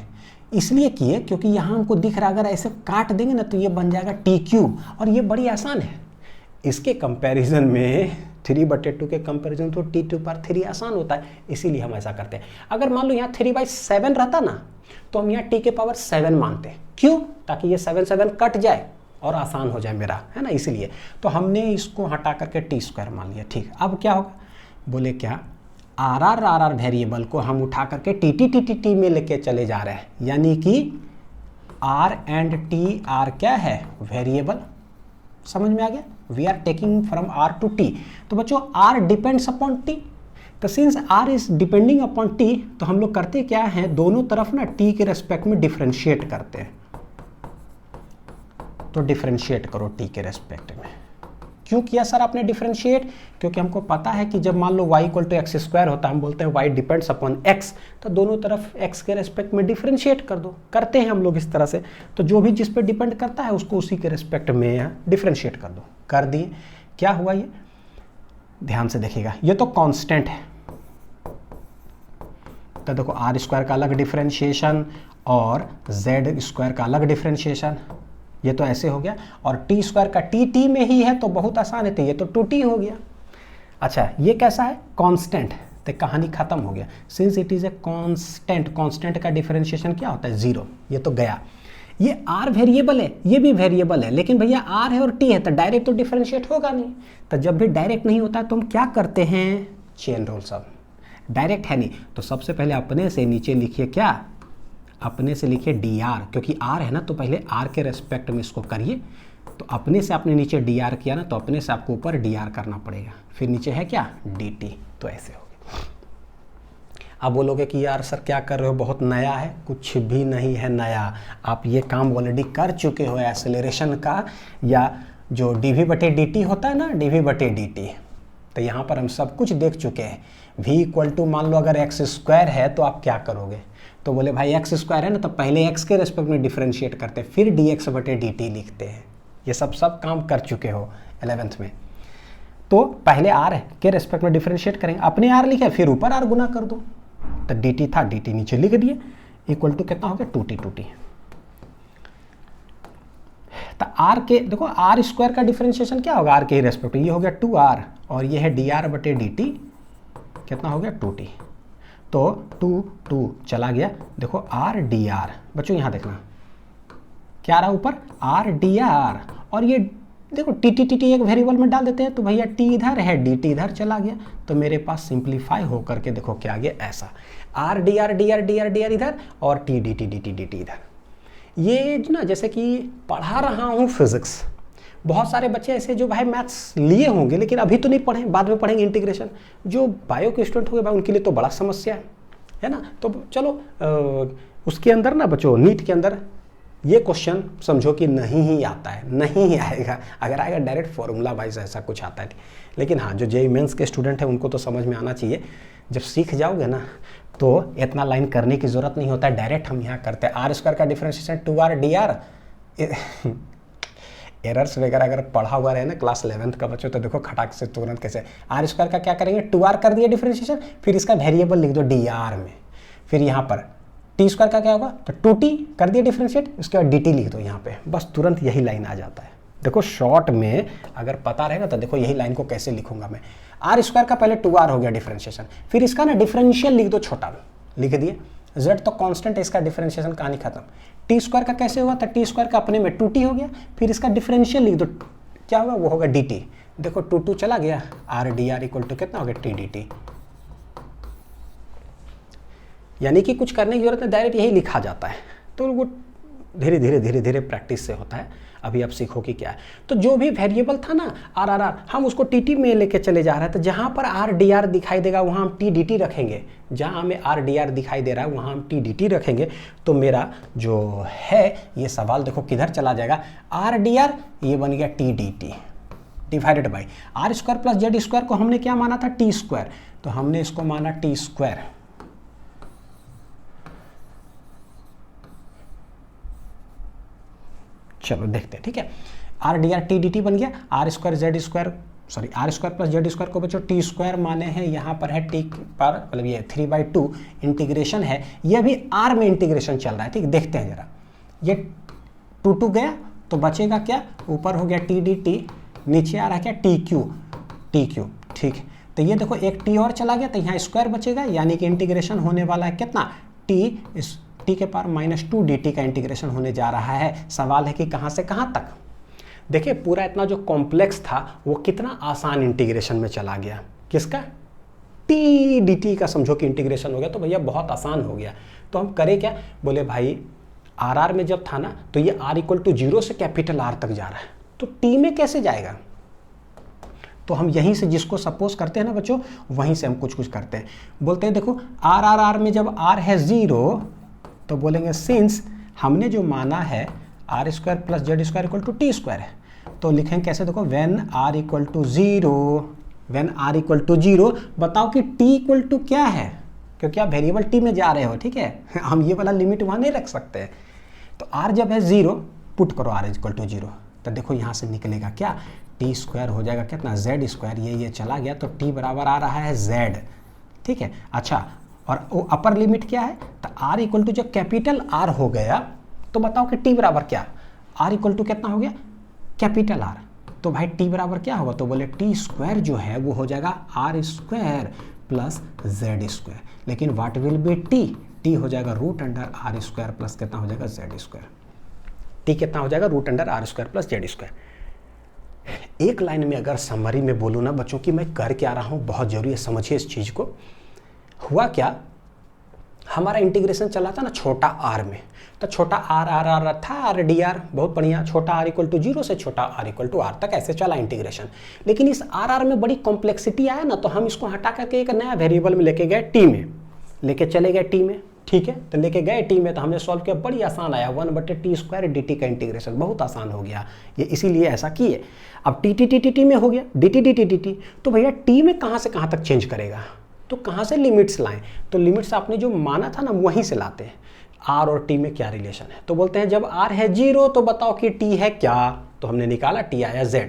इसलिए किए क्योंकि यहाँ हमको दिख रहा, अगर ऐसे काट देंगे ना तो ये बन जाएगा टी क्यूब, और ये बड़ी आसान है। इसके कंपैरिजन में 3/2 के कंपैरिजन तो t⁻³ आसान होता है, इसीलिए हम ऐसा करते हैं। अगर मान लो यहाँ 3/7 रहता ना तो हम यहाँ t⁻7 मानते हैं। क्यों? ताकि ये 7 कट जाए और आसान हो जाए मेरा, है ना, इसलिए। तो हमने इसको हटा करके टी स्क्वायर मान लिया। ठीक, अब क्या होगा? बोले क्या, आर वेरिएबल को हम उठा करके टी में लेके चले जा रहे हैं, यानी कि आर एंड टी आर क्या है, वेरिएबल। समझ में आ गया? We are taking from r to t. तो बच्चों आर डिपेंड्स अपॉन टी, तो since r is depending upon t, तो हम लोग करते क्या है, दोनों तरफ ना टी के रेस्पेक्ट में डिफ्रेंशिएट करते हैं। तो डिफ्रेंशिएट करो टी के रेस्पेक्ट में। क्यों किया सर आपने डिफ्रेंशिएट? क्योंकि हमको पता है कि जब मान लो y = x² होता है, हम बोलते हैं y डिपेंड्स अपॉन x, तो दोनों तरफ x के रेस्पेक्ट में डिफ्रेंशिएट कर दो। करते हैं हम लोग इस तरह से, तो जो भी जिस पे डिपेंड करता है उसको उसी के रेस्पेक्ट में डिफ्रेंशिएट कर दो। कर दिए। क्या हुआ? ये ध्यान से देखिएगा, ये तो कांस्टेंट है, तो देखो r² का अलग डिफ्रेंशिएशन और z² का अलग डिफ्रेंशिएशन, ये तो ऐसे हो गया। और t² का टी में ही है तो बहुत आसान है, तो ये तो 2t हो गया। अच्छा ये कैसा है? कांस्टेंट, तो कहानी खत्म हो गया। Since it is a constant, constant का डिफरेंशिएशन क्या होता है? 0। ये तो गया। ये r वेरिएबल है, ये भी वेरिएबल है, लेकिन भैया r है और t है तो डायरेक्ट तो डिफरेंशिएट होगा नहीं। तो जब भी डायरेक्ट नहीं होता तो हम क्या करते हैं? Chain rule. सब डायरेक्ट है नहीं तो सबसे पहले अपने से नीचे लिखिए, क्या? अपने से लिखिए dr, क्योंकि r है ना तो पहले r के रेस्पेक्ट में इसको करिए। तो अपने से आपने नीचे dr किया ना, तो अपने से आपको ऊपर dr करना पड़ेगा, फिर नीचे है क्या? dt। तो ऐसे हो गया। अब बोलोगे कि यार सर क्या कर रहे हो, बहुत नया है। कुछ भी नहीं है नया, आप ये काम ऑलरेडी कर चुके हो एक्सेलरेशन का, या जो dv/dt होता है ना, dv/dt। तो यहाँ पर हम सब कुछ देख चुके हैं। v मान लो अगर x² है तो आप क्या करोगे? तो बोले भाई x² है ना, तो पहले x के रेस्पेक्ट में डिफरेंशिएट करते हैं, फिर dx/dt लिखते हैं। ये सब काम कर चुके हो 11th में। तो पहले r के रेस्पेक्ट में डिफरेंशिएट करेंगे, अपने r लिखे फिर ऊपर r गुना कर दो, तो dt था dt नीचे लिख दिए, इक्वल टू कितना हो गया? 2t। तो r के देखो r² का डिफरेंशिएशन क्या होगा? r के रेस्पेक्ट, ये हो गया 2r और ये है dr/dt, कितना हो गया? 2t। तो 2 चला गया, देखो r dr। बच्चों यहाँ देखना क्या रहा ऊपर? r dr, और ये देखो tt एक वेरिएबल में डाल देते हैं, तो भैया t इधर है, dt इधर चला गया, तो मेरे पास सिंप्लीफाई हो करके देखो क्या आ गया? ऐसा r dr इधर और t dt इधर। ये जो ना, जैसे कि पढ़ा रहा हूँ फिजिक्स, बहुत सारे बच्चे ऐसे जो भाई मैथ्स लिए होंगे लेकिन अभी तो नहीं पढ़े, बाद में पढ़ेंगे इंटीग्रेशन। जो बायो के स्टूडेंट हो गए भाई, उनके लिए तो बड़ा समस्या है ना। तो चलो उसके अंदर ना बच्चों, नीट के अंदर ये क्वेश्चन समझो कि नहीं ही आता है, नहीं ही आएगा। अगर आएगा डायरेक्ट फॉर्मूला वाइज ऐसा कुछ आता है, लेकिन हाँ जो जेईई मेंस के स्टूडेंट हैं उनको तो समझ में आना चाहिए। जब सीख जाओगे ना तो इतना लाइन करने की ज़रूरत नहीं होता है, डायरेक्ट हम यहाँ करते हैं। r² का डिफरेंशिएशन 2r dr। एरर्स वगैरह अगर पढ़ा हुआ रहे ना क्लास 11th का बच्चों, तो देखो खटाक से तुरंत कैसे r² का क्या करेंगे? 2r कर दिया डिफरेंशिएशन, फिर इसका वेरिएबल लिख दो dr में, फिर यहाँ पर t² का क्या होगा? तो 2t कर दिया डिफरेंशिएट, उसके बाद dt लिख दो यहाँ पे, बस तुरंत यही लाइन आ जाता है। देखो शॉर्ट में अगर पता रहेगा तो देखो यही लाइन को कैसे लिखूंगा मैं। r² का पहले 2r हो गया डिफरेंशिएशन, फिर इसका ना डिफरेंशियल लिख दो, छोटा लिख दिए। z तो कांस्टेंट है, इसका डिफरेंशिएशन कहानी खत्म। t² का कैसे हुआ? तो t² का अपने में 2t हो गया, फिर इसका डिफरेंशियल लिख दो, क्या होगा? वो होगा dt। देखो 2 चला गया, r dr इक्वल टू कितना हो गया? t dt। यानी कि कुछ करने की जरूरत नहीं, डायरेक्ट यही लिखा जाता है। तो वो धीरे धीरे प्रैक्टिस से होता है। अभी आप सीखो कि क्या है। तो जो भी वेरिएबल था ना r हम उसको tt में लेके चले जा रहे हैं, तो जहाँ पर r dr दिखाई देगा वहाँ हम t dt रखेंगे, जहाँ हमें r dr दिखाई दे रहा है वहाँ हम t dt रखेंगे। तो मेरा जो है ये सवाल देखो किधर चला जाएगा? r dr ये बन गया t dt, divided by are square plus z square को हमने क्या माना था, टी स्क्वायर, तो हमने इसको माना टी स्क्वायर। चलो देखते हैं, ठीक है। R d r t d t बन गया, r square z square, sorry r square plus z square को बच्चों टी स्क्वायर माने हैं, यहाँ पर है टी पर मतलब ये 3/2 इंटीग्रेशन है, ये भी आर में इंटीग्रेशन चल रहा है, ठीक। देखते हैं जरा, ये 2 गया तो बचेगा क्या, ऊपर हो गया टी डी टी, नीचे आ रहा है क्या टी क्यू, ठीक। तो ये देखो एक टी और चला गया तो यहाँ स्क्वायर बचेगा, यानी कि इंटीग्रेशन होने वाला है कितना, टी, इस टी के पावर -2 dt का इंटीग्रेशन होने जा रहा है। सवाल है कि कहाँ से कहाँ तक। देखिए पूरा इतना जो कॉम्प्लेक्स था वो कितना आसान इंटीग्रेशन में चला गया, किसका, टी डी टी का, समझो कि इंटीग्रेशन हो गया, तो भैया बहुत आसान हो गया। तो हम करें क्या, बोले भाई आर आर में जब था ना तो ये r = 0 से कैपिटल R तक जा रहा है, तो t में कैसे जाएगा, तो हम यहीं से जिसको सपोज करते हैं ना बच्चों, वहीं से हम कुछ करते हैं। बोलते हैं देखो r में जब r है 0 तो बोलेंगे सिंस हमने जो माना है r square plus z square equal to t square है, तो लिखेंगे कैसे, देखो व्हेन r = 0, बताओ कि t इक्वल टू क्या है, क्योंकि आप वेरिएबल t में जा रहे हो, ठीक है। हम ये वाला लिमिट वहाँ नहीं रख सकते हैं। तो r जब है 0, पुट करो r = 0, तो देखो यहाँ से निकलेगा क्या, टी स्क्वायर हो जाएगा कितना, जेड स्क्वायर, ये चला गया तो टी बराबर आ रहा है z, ठीक है। अच्छा, और वो अपर लिमिट क्या है, तो r इक्वल टू जब कैपिटल R हो गया तो बताओ कि t बराबर क्या, r इक्वल टू कितना हो गया, कैपिटल R, तो भाई t बराबर क्या होगा, तो बोले टी स्क्वायर जो है वो हो जाएगा r square plus z square, लेकिन व्हाट विल बी t हो जाएगा √r स्क्वायर प्लस कितना हो जाएगा जेड स्क्वायर, t कितना हो जाएगा √r square plus z square. एक लाइन में अगर समरी में बोलूँ ना बच्चों की मैं कर क्या रहा हूँ, बहुत जरूरी है समझिए इस चीज़ को। हुआ क्या, हमारा इंटीग्रेशन चला था ना छोटा r में, तो छोटा r था RDR, बहुत बढ़िया, छोटा r = 0 से छोटा r = r तक ऐसे चला इंटीग्रेशन। लेकिन इस r में बड़ी कॉम्प्लेक्सिटी आया ना, तो हम इसको हटा करके एक नया वेरिएबल में लेके गए t में, लेके चले गए t में, ठीक है। तो लेके गए t में तो हमने सॉल्व किया, बड़ी आसान आया, 1/t² dt का इंटीग्रेशन, बहुत आसान हो गया ये, इसीलिए ऐसा किए। अब टी में हो गया, dt, तो भैया t में कहाँ से कहाँ तक चेंज करेगा, तो कहाँ से लिमिट्स लाएं, तो लिमिट्स आपने जो माना था ना वहीं से लाते हैं। r और t में क्या रिलेशन है, तो बोलते हैं जब r है 0 तो बताओ कि t है क्या, तो हमने निकाला t आया z,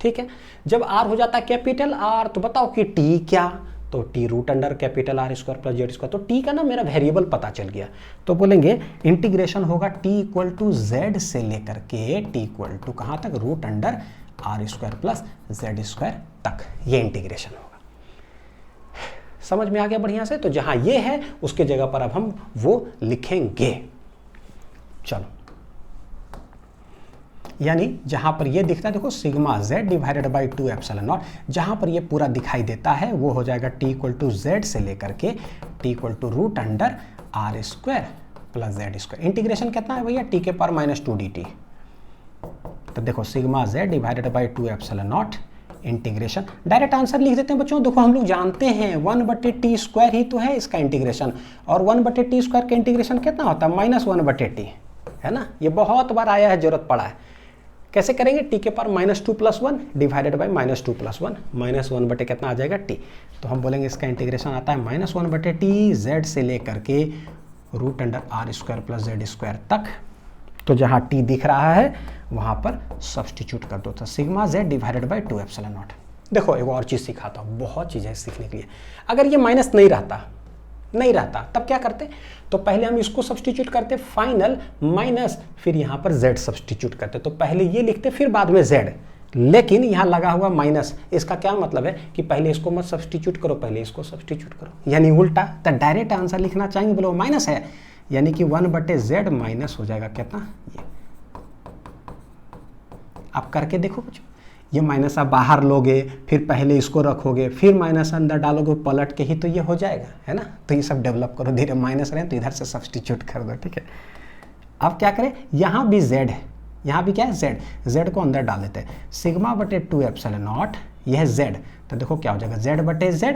ठीक है। जब r हो जाता है कैपिटल R तो बताओ कि t क्या, तो t √R square plus z square, तो t का ना मेरा वेरिएबल पता चल गया, तो बोलेंगे इंटीग्रेशन होगा t = z से लेकर के t = कहाँ तक, √R square plus z square तक, ये इंटीग्रेशन होगा। समझ में आ गया बढ़िया से, तो जहां ये है उसके जगह पर अब हम वो लिखेंगे। चलो, यानी जहां पर ये दिखता है देखो sigma z divided by 2 epsilon not, जहां पर ये पूरा दिखाई देता है वो हो जाएगा t = z से लेकर के t = √R square plus z square. Integration कितना है भैया, t के पावर -2 dt, तो देखो sigma z divided by 2 epsilon not integration. Direct answer लिख देते हैं बच्चों, देखो हम लोग जानते हैं 1/t² ही तो है इसका इंटीग्रेशन, और 1/t² का इंटीग्रेशन कितना होता है, -1/t, है ना। ये बहुत बार आया है, जरूरत पड़ा है। कैसे करेंगे, t के पावर -2 + 1 डिवाइडेड बाई -2 + 1, -1 बटे कितना आ जाएगा t, तो हम बोलेंगे इसका इंटीग्रेशन आता है -1/t z से लेकर के √R square plus z square तक। तो जहाँ t दिख रहा है वहाँ पर सब्सटीट्यूट कर दो, तो sigma z divided by 2 epsilon not. देखो एक और चीज़ सिखाता हूँ, बहुत चीज़ है सीखने के लिए। अगर ये माइनस नहीं रहता तब क्या करते, तो पहले हम इसको सब्सटीट्यूट करते फाइनल माइनस, फिर यहाँ पर z सब्सटीट्यूट करते, तो पहले ये लिखते फिर बाद में z, लेकिन यहाँ लगा हुआ माइनस, इसका क्या मतलब है कि पहले इसको मत सब्सटीट्यूट करो, पहले इसको सब्सटीट्यूट करो, यानी उल्टा। तो डायरेक्ट आंसर लिखना चाहेंगे, बोलो माइनस है, यानी कि 1/z माइनस हो जाएगा कितना, ये आप करके देखो बच्चों। ये माइनस आप बाहर लोगे, फिर पहले इसको रखोगे, फिर माइनस अंदर डालोगे पलट के ही तो ये हो जाएगा, है ना। तो ये सब डेवलप करो धीरे, माइनस रहे तो इधर से सब्सटीट्यूट कर दो, ठीक है। अब क्या करें, यहाँ भी z है, यहाँ भी क्या है z को अंदर डाल देते हैं, सिग्मा/2 एप्सिलॉन नॉट, यह है z, तो देखो क्या हो जाएगा z/z,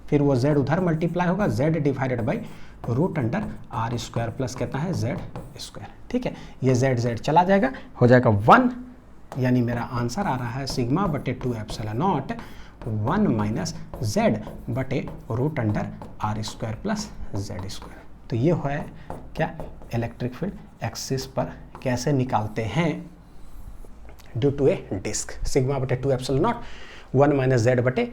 फिर वो z उधर मल्टीप्लाई होगा, z divided by √R square plus कितना है जेड स्क्वायर, ठीक है। ये z चला जाएगा, हो जाएगा 1, यानी मेरा आंसर आ रहा है सिग्मा बटे 2 एप्सिलॉन नॉट 1 माइनस जेड बटे root under r square plus z square. तो ये है क्या इलेक्ट्रिक फील्ड एक्सिस पर कैसे निकालते हैं due to a disc. Sigma बटे 2 एप्सिलॉन नॉट 1 माइनस जेड बटे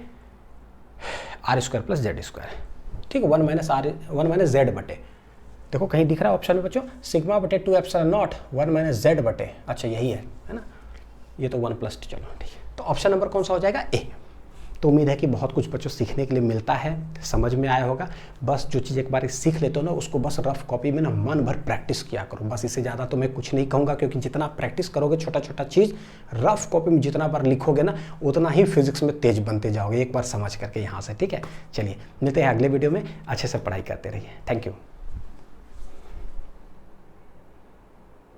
r square plus z square. ठीक है, 1 माइनस जेड बटे, देखो कहीं दिख रहा है ऑप्शन में बच्चों, सिग्मा बटे 2 एप्सिलॉन नॉट 1 माइनस जेड बटे, अच्छा यही है ना, ये तो 1 प्लस, चलो ठीक है। तो ऑप्शन नंबर कौन सा हो जाएगा? ए। तो उम्मीद है कि बहुत कुछ बच्चों सीखने के लिए मिलता है, समझ में आया होगा। बस जो चीज़ एक बार सीख लेते हो ना, उसको बस रफ कॉपी में ना मन भर प्रैक्टिस किया करो, बस इससे ज़्यादा तो मैं कुछ नहीं कहूँगा, क्योंकि जितना प्रैक्टिस करोगे छोटा छोटा चीज़ रफ कॉपी में जितना बार लिखोगे ना, उतना ही फिजिक्स में तेज बनते जाओगे, एक बार समझ करके यहाँ से। ठीक है, चलिए मिलते हैं अगले वीडियो में, अच्छे से पढ़ाई करते रहिए। Thank you.